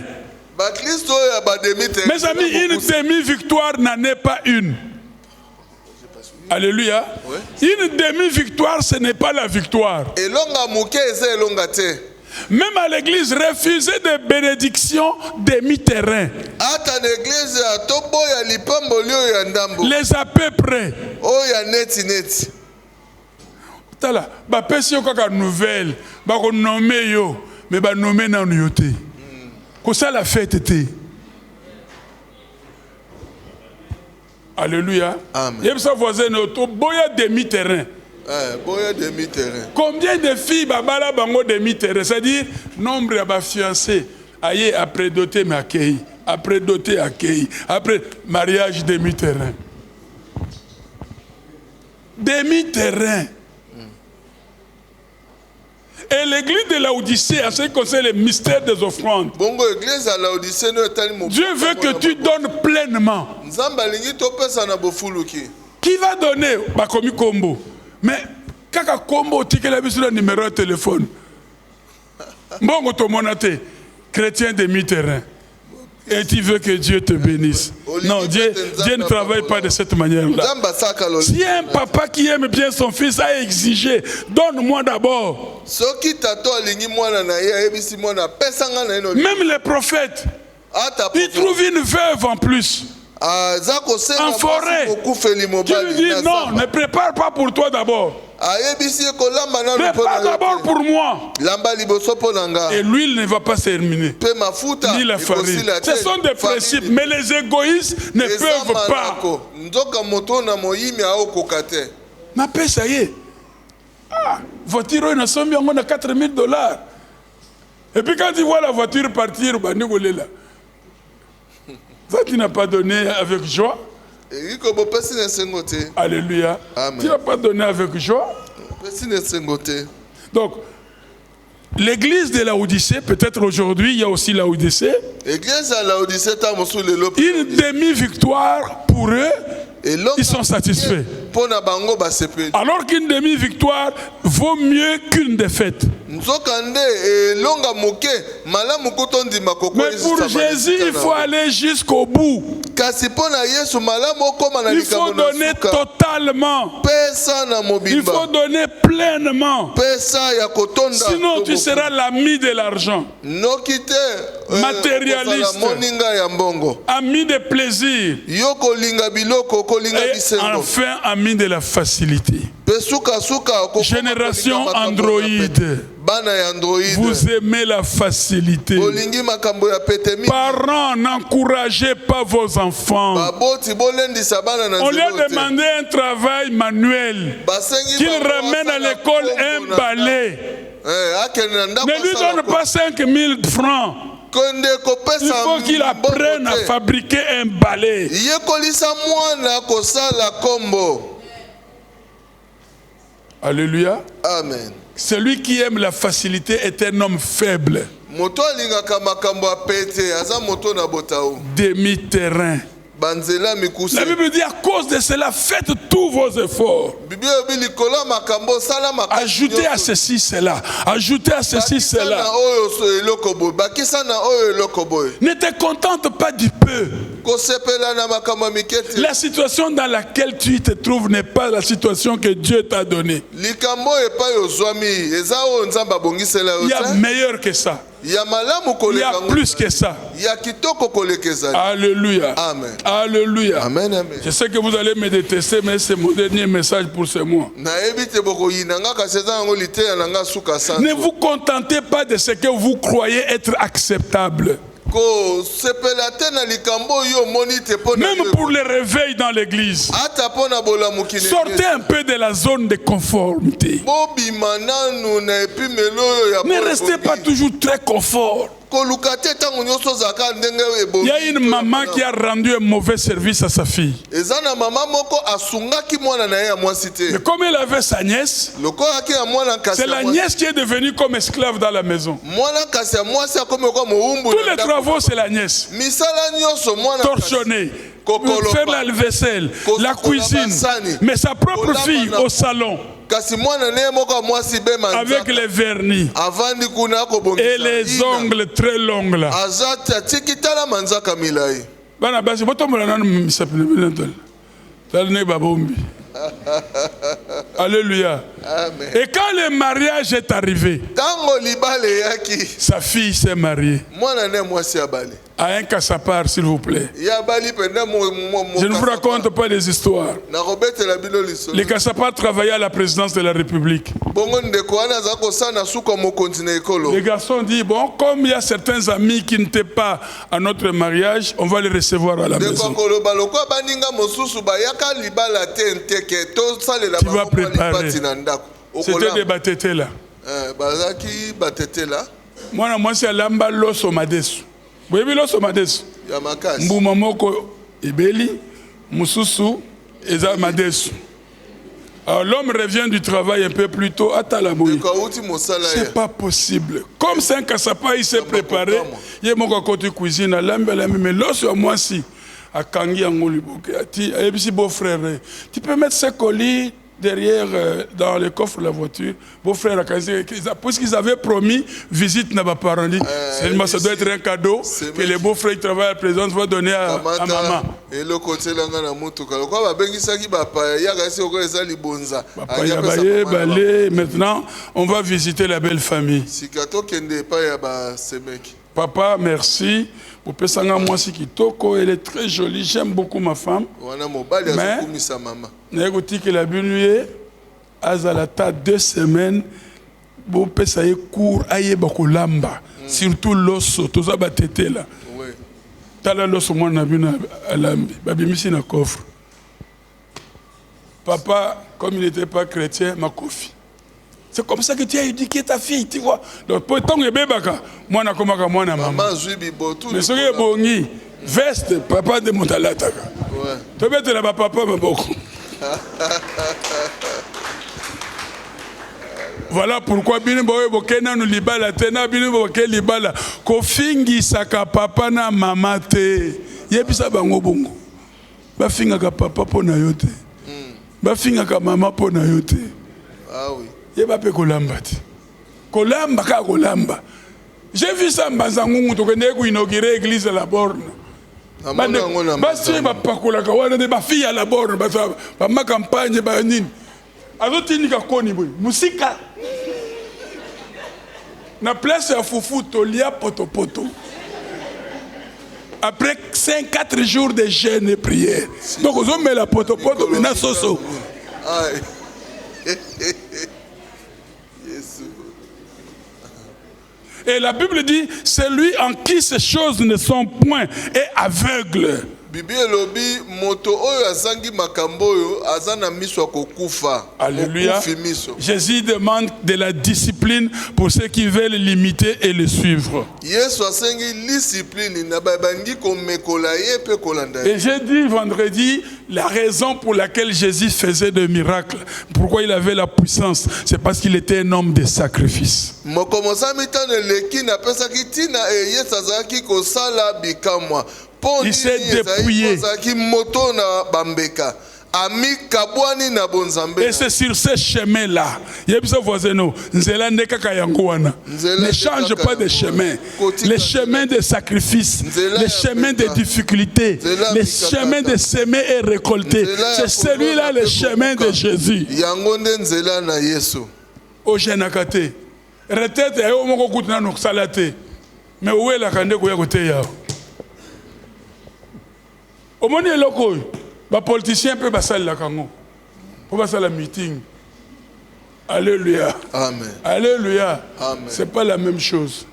Mes amis, une demi-victoire n'en est pas une. Alléluia. Oui. Une demi-victoire, ce n'est pas la victoire. Même à l'église, refuser des bénédictions demi-terrain. Les à peu près. Tala, ba pesi yo kaka nouvelle, ba ko nommer yo, mais ba nommer na yote. Ko ça la fête té. Alléluia. Amen. Il y a sa voisine auto boya demi-terrain. Boya demi-terrain. Combien de filles babala bango demi-terrain, c'est-à-dire nombre de fiancés, aïe après doté m'accueille, après doté accueille, après mariage demi-terrain. Demi-terrain. Et l'église de Laodicée, en ce qui concerne le mystère des offrandes, Dieu veut que tu donnes pleinement. Qui va donner? Bakomi Kombo. Mais, kaka Kombo, tu as le numéro de téléphone. Bon, tu monate, chrétien demi-terrain. Et tu veux que Dieu te bénisse. Non, Dieu ne travaille pas de cette manière-là. Si un papa qui aime bien son fils a exigé, donne-moi d'abord. Même les prophètes, ils trouvent une veuve en plus. En forêt. Tu lui dis non, ne prépare pas pour toi d'abord. Prépare d'abord pour moi. Et l'huile ne va pas se terminer. Ni la farine. Ce sont des principes, mais les égoïstes ne peuvent pas. Ma paix, ça y est. Voiture, on a sommet on a $4,000. Et puis quand tu vois la voiture partir, ça tu n'as pas donné avec joie. Alléluia. Amen. Tu n'as pas donné avec joie. Donc, l'église de Laodicée, peut-être aujourd'hui, il y a aussi Laodicée. Une demi-victoire pour eux, ils sont satisfaits. Alors qu'une demi-victoire vaut mieux qu'une défaite. Mais pour Jésus, il faut aller jusqu'au bout. Il faut donner totalement. Il faut donner pleinement. Sinon tu seras l'ami de l'argent. Matérialiste. Ami de plaisir. Et enfin ami de la facilité. Génération Android. Vous aimez la facilité. Parents, n'encouragez pas vos enfants. On lui a demandé un travail manuel. Qu'il ramène à l'école un balai. Ne lui donne pas 5 000 francs. Il faut qu'il apprenne à fabriquer un balai. Alléluia. Amen. Celui qui aime la facilité est un homme faible. Demi-terrain. La Bible dit à cause de cela, faites tous vos efforts. Ajoutez à ceci cela. Ajoutez à ceci cela. Ne te contente pas du peu. La situation dans laquelle tu te trouves n'est pas la situation que Dieu t'a donnée. Il y a meilleur que ça. Il y a plus que ça. Alléluia. Amen. Alléluia. Amen, amen. Je sais que vous allez me détester, mais c'est mon dernier message pour ce mois. Ne vous contentez pas de ce que vous croyez être acceptable. Même pour le réveil dans l'église, sortez un peu de la zone de conformité. Ne restez pas toujours très confort. Il y a une maman qui a rendu un mauvais service à sa fille. Mais comme elle avait sa nièce, c'est la nièce qui est devenue comme esclave dans la maison. Tous les travaux, c'est la nièce. Torchonner, faire la vaisselle, la cuisine. Mais sa propre fille au salon, avec les vernis et les ongles très longs là. Alléluia. Amen. Et quand le mariage est arrivé, sa fille s'est mariée. À un cassapard, s'il vous plaît. Je ne vous raconte pas des histoires. Les cassapards travaillaient à la présidence de la République. Les garçons disent, bon, comme il y a certains amis qui n'étaient pas à notre mariage, on va les recevoir à la maison. Tu vas préparer. C'était des batétés là. Moi, c'est l'amba loso madesu. Vous voyez loso madesu? Mbuma moko ebeli, mususu, eza madesu. Alors l'homme revient du travail un peu plus tôt à Talaboui. C'est pas possible. Comme c'est un cassapa, il s'est préparé. Il est mon côté cuisine à l'ambe, mais lorsque moi si à Kangi Angoliboke, si beau frère, tu peux mettre ce colis derrière dans le coffre de la voiture. Beau frère, puisqu'ils avaient promis visite n'a pas parlé. Seulement ça doit être un cadeau que les beaux frères qui travaillent à la présidence vont donner à maman. Et le côté là on a monté. Maintenant, on va visiter la belle famille. Papa, merci. Moi, si kitoko, elle est très jolie. J'aime beaucoup ma femme. Mais, que la nuit, azalata 2 semaines, vous pouvez cours aïe bakulamba. Surtout l'osso, tout ça batete là. Tala l'osso, moi, n'a vu alambi. Babimisi na coffre. Papa, comme il n'était pas chrétien, m'a confié. C'est comme ça que tu as éduqué ta fille, tu vois. Donc, pour tant que bébaka, moi, na komaka moi na maman. Mais ce qui est bon, veste, papa de Montalata. Tu peux être là, papa, mais beaucoup. Voilà pourquoi bino boye bokena no libala tena bino boke libala ko fingi saka papa na mama te yebisa bango bongo ba finga ka papa pona yote ba finga ka mama pona yote. Ah oui. Yeba pe kolamba ti kolamba ka kolamba. J'ai vu ça mbazangungu to kende ku inaugurer église à la borne Basi bapakola kawana de ba fille à la borne ba ma campagne ba nini. Azotinika koni boy. Musika. Na place ya fufu tolia poto. Après 4 jours de jeûne et prière. Donc on met la poto maintenant soso. Et la Bible dit, celui en qui ces choses ne sont point est aveugle. Alléluia. Jésus demande de la discipline pour ceux qui veulent l'imiter et le suivre. Et j'ai dit vendredi la raison pour laquelle Jésus faisait des miracles, pourquoi il avait la puissance, c'est parce qu'il était un homme de sacrifice. Il s'est dépouillé. Et c'est sur ce chemin-là. Ne change pas de chemin. Les chemins de sacrifice, les chemins de difficulté, les chemins de semer et récolter. C'est celui-là le chemin de Jésus. Au Génakate. Retraite, mais où est la candé qui est à côté? Au monde est loco. Les politiciens peuvent passer la kango. Pour passer la meeting. Alléluia. Amen. Alléluia. C'est pas la même chose.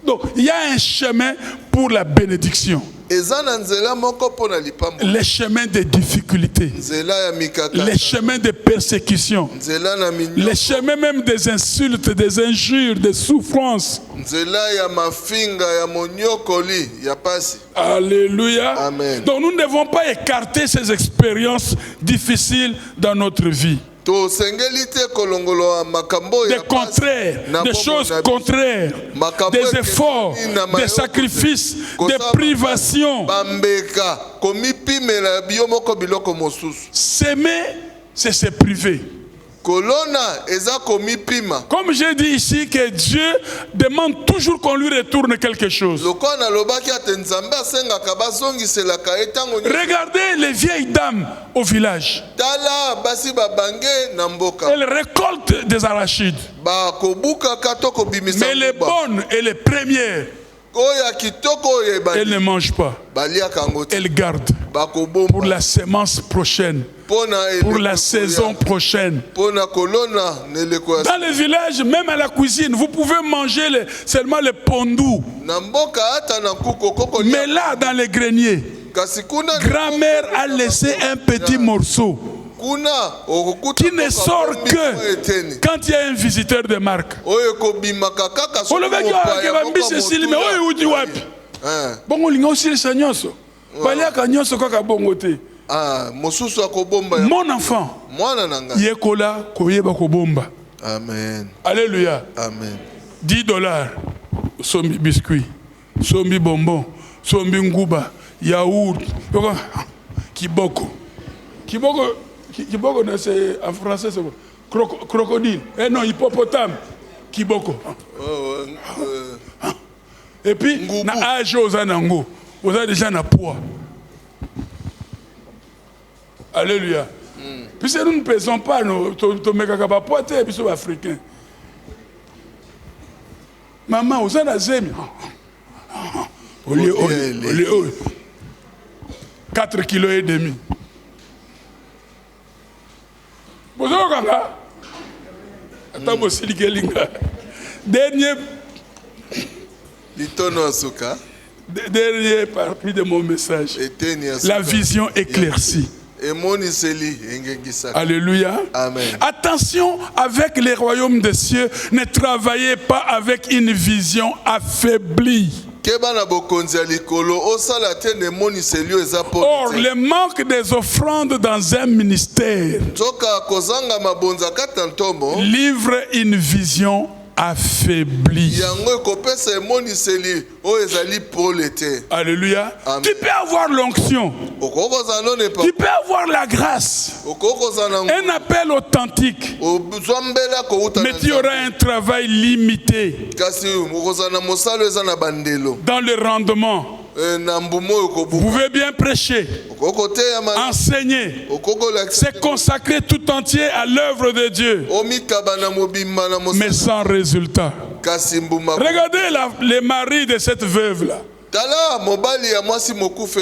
Donc, il y a un chemin pour la bénédiction. Les chemins de difficultés. Les chemins de persécution. Les chemins même des insultes, des injures, des souffrances. Alléluia. Amen. Donc, nous ne devons pas écarter ces expériences difficiles dans notre vie. Des contraires, des choses contraires, des efforts, des sacrifices, des privations. S'aimer, c'est se priver. Comme j'ai dit ici que Dieu demande toujours qu'on lui retourne quelque chose. Regardez les vieilles dames au village. Elles récoltent des arachides. Mais les bonnes et les premières, elles ne mangent pas. Elles gardent pour la semence prochaine, pour la saison prochaine. Dans les villages, même à la cuisine, vous pouvez manger seulement le pondou. Mais là, dans les greniers, grand-mère a laissé un petit morceau qui ne sort que quand il y a un visiteur de marque. Mon enfant, yekola koyeba kobomba. Amen. Alléluia. Amen. $10, sombi biscuit, sombi bonbon, sombi nguba, yaourt, kiboko. Kiboko, c'est en français, c'est crocodile. Eh non, hippopotame. Kiboko. Et puis, na âge aux anango, vous avez déjà na poids. Alléluia. Puisque nous ne pesons pas nos poids, et puis africains. Maman, vous avez un zémi. 4,5 kg. Vous avez dernier partie de mon message. La vision éclaircie. Alléluia. Amen. Attention avec les royaumes des cieux, ne travaillez pas avec une vision affaiblie. Or, le manque des offrandes dans un ministère livre une vision affaibli. Alléluia. Amen. Tu peux avoir l'onction. Tu peux avoir la grâce. Un appel authentique. Mais tu auras un travail limité dans le rendement. Vous pouvez bien prêcher, enseigner, se consacrer tout entier à l'œuvre de Dieu, mais sans résultat. Regardez les maris de cette veuve-là.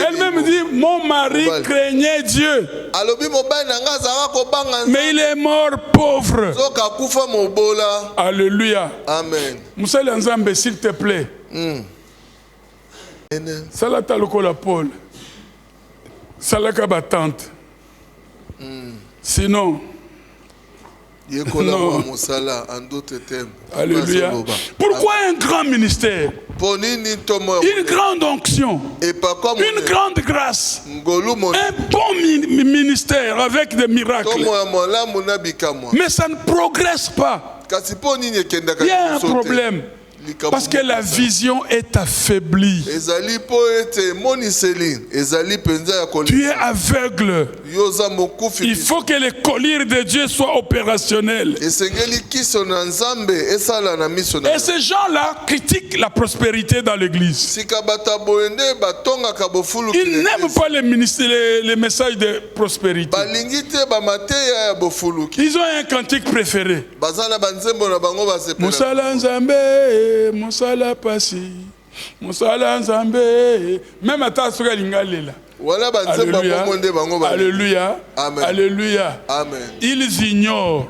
Elle-même dit, mon mari craignait Dieu, mais il est mort pauvre. Alléluia. Amen. Moussa Nzambe, s'il te plaît. Salata lokola Paul. Salaka batante. Sinon. Non. Alléluia. Pourquoi un grand ministère? Une grande onction, une grande grâce, un bon ministère avec des miracles. Mais ça ne progresse pas. Il y a un problème. Parce que la vision est affaiblie. Tu es aveugle. Il faut que les colliers de Dieu soient opérationnels. Et ces gens-là critiquent la prospérité dans l'église. Ils n'aiment pas les messages de prospérité. Ils ont un cantique préféré. Moussala Nzambe, Moussala Passi, Moussala Nzambe. Même à ta soeur Lingalela. Alléluia. Alléluia. Amen. Alléluia. Amen. Ils ignorent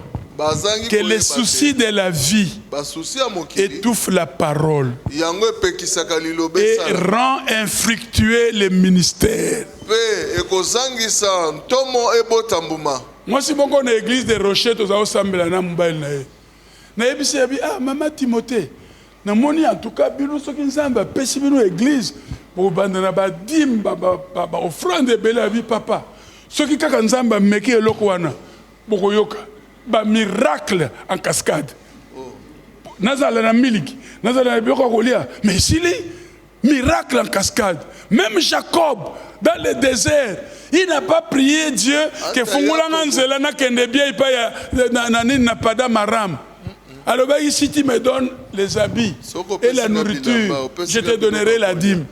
que les soucis de la vie étouffent la parole et rend infructueux les ministères. Moi, si on est l'église de Rocher, tu as ensemble na mobile na ye. Na ebisi abi maman Timothée. Na moni en tout cas bino soki nzamba pesi bino église pour bandana ba dim ba offrande bela bi papa. Soki kaka nzamba meki eloko wana bokoyoka ba miracle en cascade. Nazala na miliki, nazala na biko kolia, mais s'il est miracle en cascade. Même Jacob dans le désert, il n'a pas prié Dieu que Fungulanga Nzela na kende bien il paye na pada maram. Alors ici tu me donnes les habits et la nourriture, je te donnerai la dîme.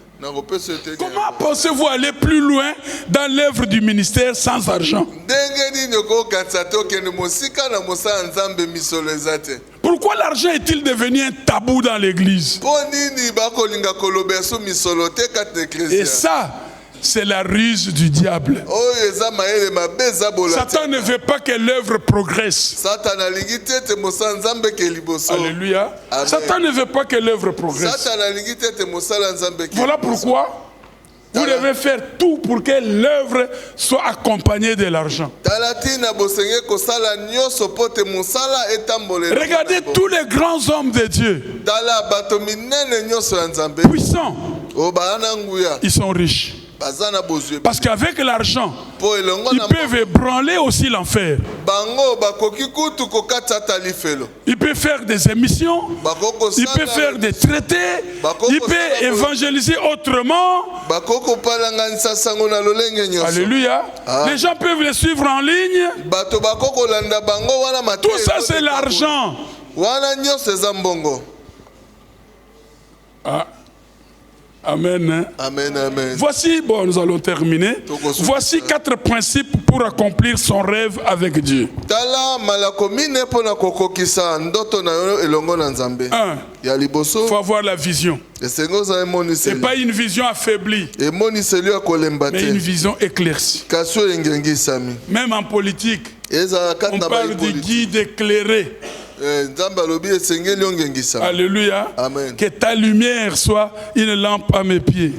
Comment pensez-vous aller plus loin dans l'œuvre du ministère sans argent? Pourquoi l'argent est-il devenu un tabou dans l'église? Et ça, c'est la ruse du diable. Satan ne veut pas que l'œuvre progresse. Alléluia. Amen. Satan ne veut pas que l'œuvre progresse. Voilà pourquoi vous devez faire tout pour que l'œuvre soit accompagnée de l'argent. Regardez tous les grands hommes de Dieu. Puissants. Ils sont riches. Parce qu'avec l'argent, ils peuvent ébranler aussi l'enfer. Ils peuvent faire des émissions, ils peuvent faire des traités, ils peuvent évangéliser autrement. Alléluia. Les gens peuvent les suivre en ligne. Tout ça, c'est l'argent. Ah. Amen. Amen, amen. Voici, bon, nous allons terminer. Voici 4 principes pour accomplir son rêve avec Dieu. 1. Il faut avoir la vision. Ce n'est pas une vision affaiblie, mais une vision éclaircie. Même en politique, on parle de guide éclairé. Alléluia. Amen. Que ta lumière soit une lampe à mes pieds.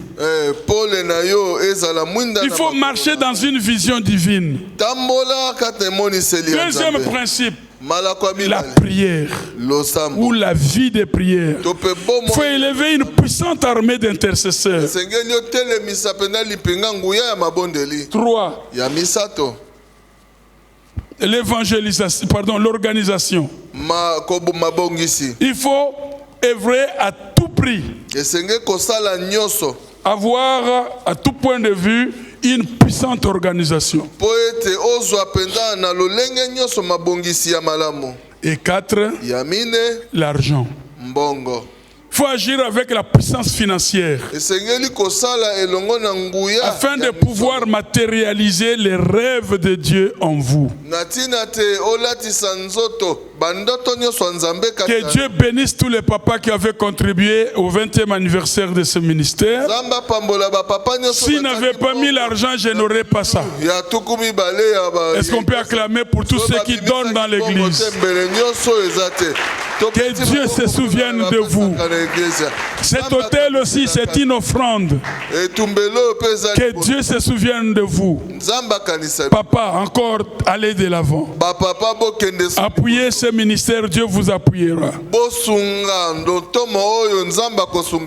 Il faut marcher dans une vision divine. Deuxième principe, la prière ou la vie de prière. Il faut élever une puissante armée d'intercesseurs. 3. L'évangélisation, pardon, l'organisation. Il faut œuvrer à tout prix, avoir à tout point de vue une puissante organisation. Et 4, l'argent. Il faut agir avec la puissance financière afin de pouvoir matérialiser les rêves de Dieu en vous. Que Dieu bénisse tous les papas qui avaient contribué au 20e anniversaire de ce ministère. S'ils n'avaient pas mis l'argent, je n'aurais pas ça. Est-ce qu'on peut acclamer pour tous ceux qui donnent dans l'église? Que Dieu se souvienne de vous. Cet hôtel aussi, c'est une offrande. Que Dieu se souvienne de vous. Papa, encore allez de l'avant. Appuyez ce ministère, Dieu vous appuiera.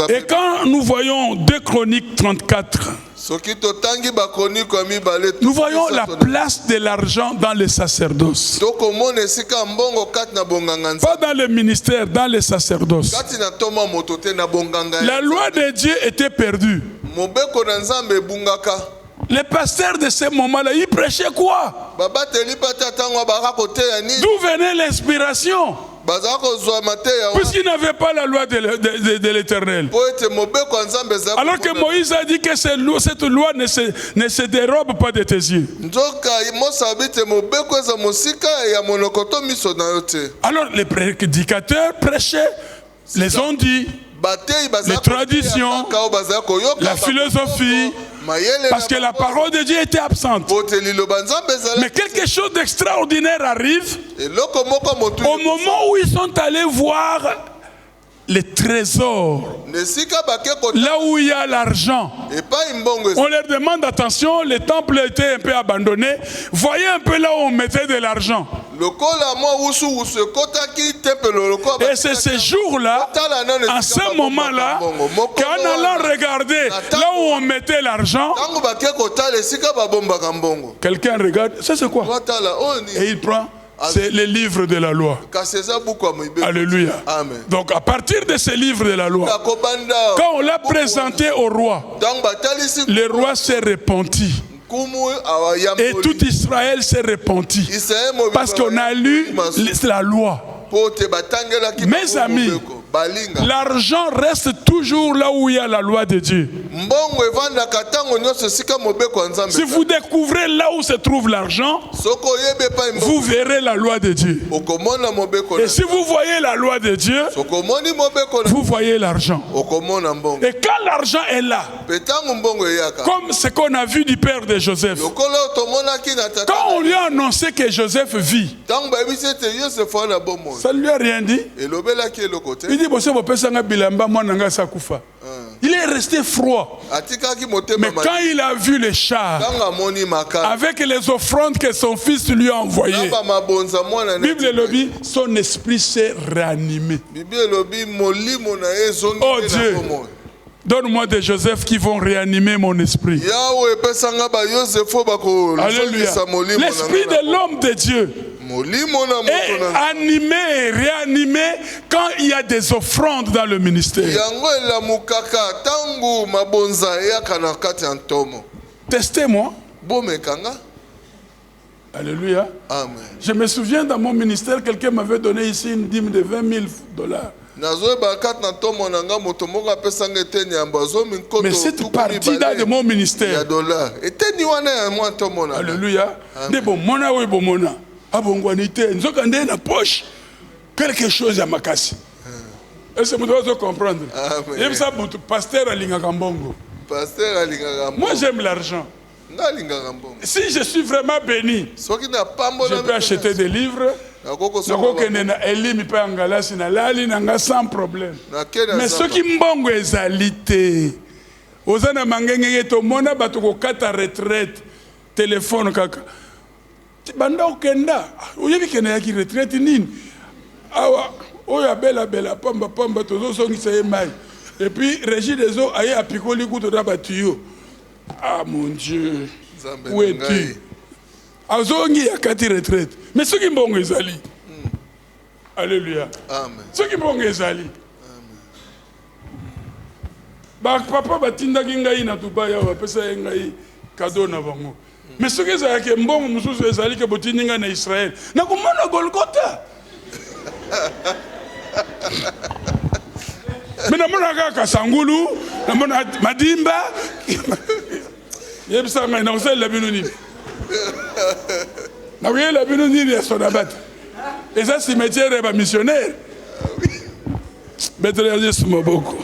Et quand nous voyons 2 Chroniques 34, nous voyons la place de l'argent dans le sacerdoce. Pas dans le ministère, dans le sacerdoce. La loi de Dieu était perdue. Les pasteurs de ce moment-là, ils prêchaient quoi? D'où venait l'inspiration? Puisqu'ils n'avaient pas la loi de l'Éternel. Alors que Moïse a dit que cette loi ne se dérobe pas de tes yeux. Alors les prédicateurs prêchaient, les ont dit, les traditions, la philosophie, parce que la parole de Dieu était absente. Mais quelque chose d'extraordinaire arrive au moment où ils sont allés voir les trésors, là où il y a l'argent. On leur demande attention, le temple était un peu abandonné. Voyez un peu là où on mettait de l'argent. Et c'est ce jour-là, à ce moment-là, qu'en allant regarder là où on mettait l'argent, quelqu'un regarde, ça c'est quoi? Et il prend. C'est les livres de la loi. Alléluia. Amen. Donc à partir de ces livres de la loi, quand on l'a présenté au roi, le roi s'est repenti. Et tout Israël s'est repenti. Parce qu'on a lu la loi. Mes amis, l'argent reste toujours là où il y a la loi de Dieu. Si vous découvrez là où se trouve l'argent, vous verrez la loi de Dieu. Et si vous voyez la loi de Dieu, vous voyez l'argent. Et quand l'argent est là, comme ce qu'on a vu du père de Joseph, quand on lui a annoncé que Joseph vit, ça ne lui a rien dit. Il dit, il est resté froid. Mais quand il a vu les chars, avec les offrandes que son fils lui a envoyées, Bible dit, son esprit s'est réanimé. Oh Dieu, donne-moi des Joseph qui vont réanimer mon esprit. Alléluia. L'esprit de l'homme de Dieu est animé, réanimé quand il y a des offrandes dans le ministère. Testez-moi. Alléluia. Amen. Je me souviens dans mon ministère, quelqu'un m'avait donné ici une dîme de $20,000. Mais cette partie-là de mon ministère, alléluia, de bon mona ou bon mona, abonguanité, nous avons na poche quelque chose à ma casse. Est-ce que vous devez comprendre? J'aime ça, pasteur Alingakambongo. Moi j'aime l'argent. Si je suis vraiment béni, je peux acheter des livres. Sans problème. Mais ce qui mbongo ezalité, ozana mangenge to mona batoko kata retraite, téléphone kaka. Banda okenda, oyebi kena yaki retraite nini? Awa, oya bela pamba pamba tozo songisa mai. Et puis Régis des eaux aye apikoli kuto da batuyo. Ah mon Dieu. Où es-tu? Azongi yakati retraite. Mais ce qui mbongo ezali. Alléluia. Amen. Ce qui mbongo ezali. Amen. Papa batinda kingai na Dubai wa pesa ngai cadeau na bango. Mais ce que ça ke mbongo mususu ezali ke botininga na Israël. Na komona Golgotha. Mais namona kaka sangulu, namona madimba. Yebsa nga na usel la binoni. Na wiye la binoni ya sonabat. Et ça cimetière est missionnaire. Maître Jésus Moboko.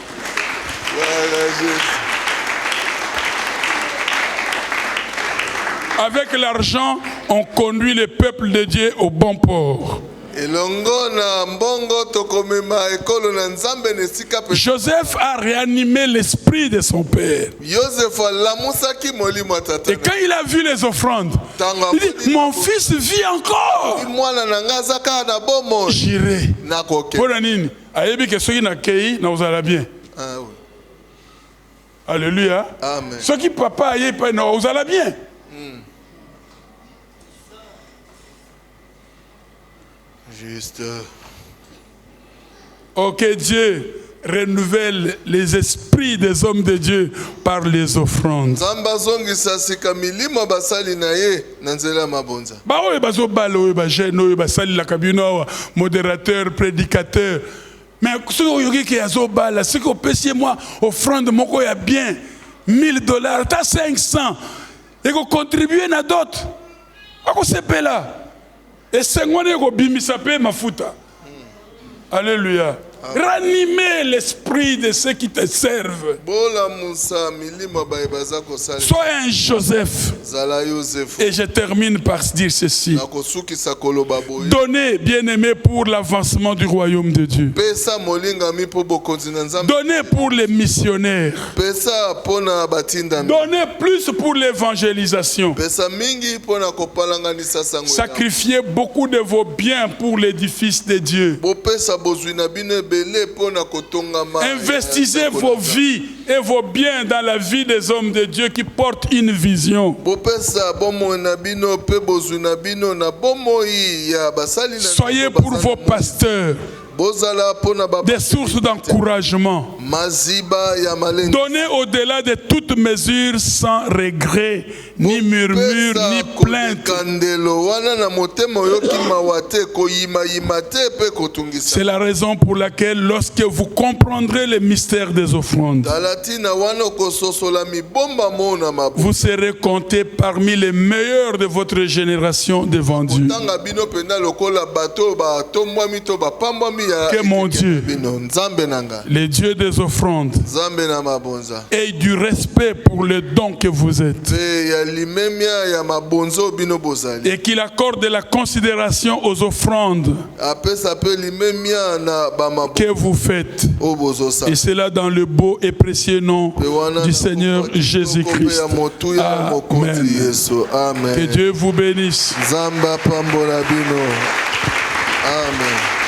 Avec l'argent, on conduit le peuple de Dieu au bon port. Joseph a réanimé l'esprit de son père. Et quand il a vu les offrandes, il dit, mon fils vit encore. J'irai. Alléluia. Ce qui papa aïe pas non, vous allez bien. Juste. Oh, que Dieu renouvelle les esprits des hommes de Dieu par les offrandes. Modérateur, prédicateur. Mais ce qui est ce que vous moi offrande, mon y bien $1000, t'as 500 et vous contribuez à d'autres. Pourquoi c'est pas là? Et c'est moi qui ai ma fouta. Alléluia. Ranimez l'esprit de ceux qui te servent. Sois un Joseph. Et je termine par dire ceci. Donnez, bien-aimés, pour l'avancement du royaume de Dieu. Donnez pour les missionnaires. Donnez plus pour l'évangélisation. Sacrifiez beaucoup de vos biens pour l'édifice de Dieu. Investissez vos vies et vos biens dans la vie des hommes de Dieu qui portent une vision. Soyez pour vos pasteurs des sources d'encouragement. Donnez au-delà de toute mesure sans regret, ni murmure, ni plainte. C'est la raison pour laquelle lorsque vous comprendrez les mystères des offrandes, vous serez comptés parmi les meilleurs de votre génération devant Dieu. Que mon Dieu, le Dieu des offrandes, ait du respect pour le don que vous êtes. Et qu'il accorde de la considération aux offrandes que vous faites. Et cela dans le beau et précieux nom du Seigneur Jésus-Christ. Amen. Que Dieu vous bénisse. Amen.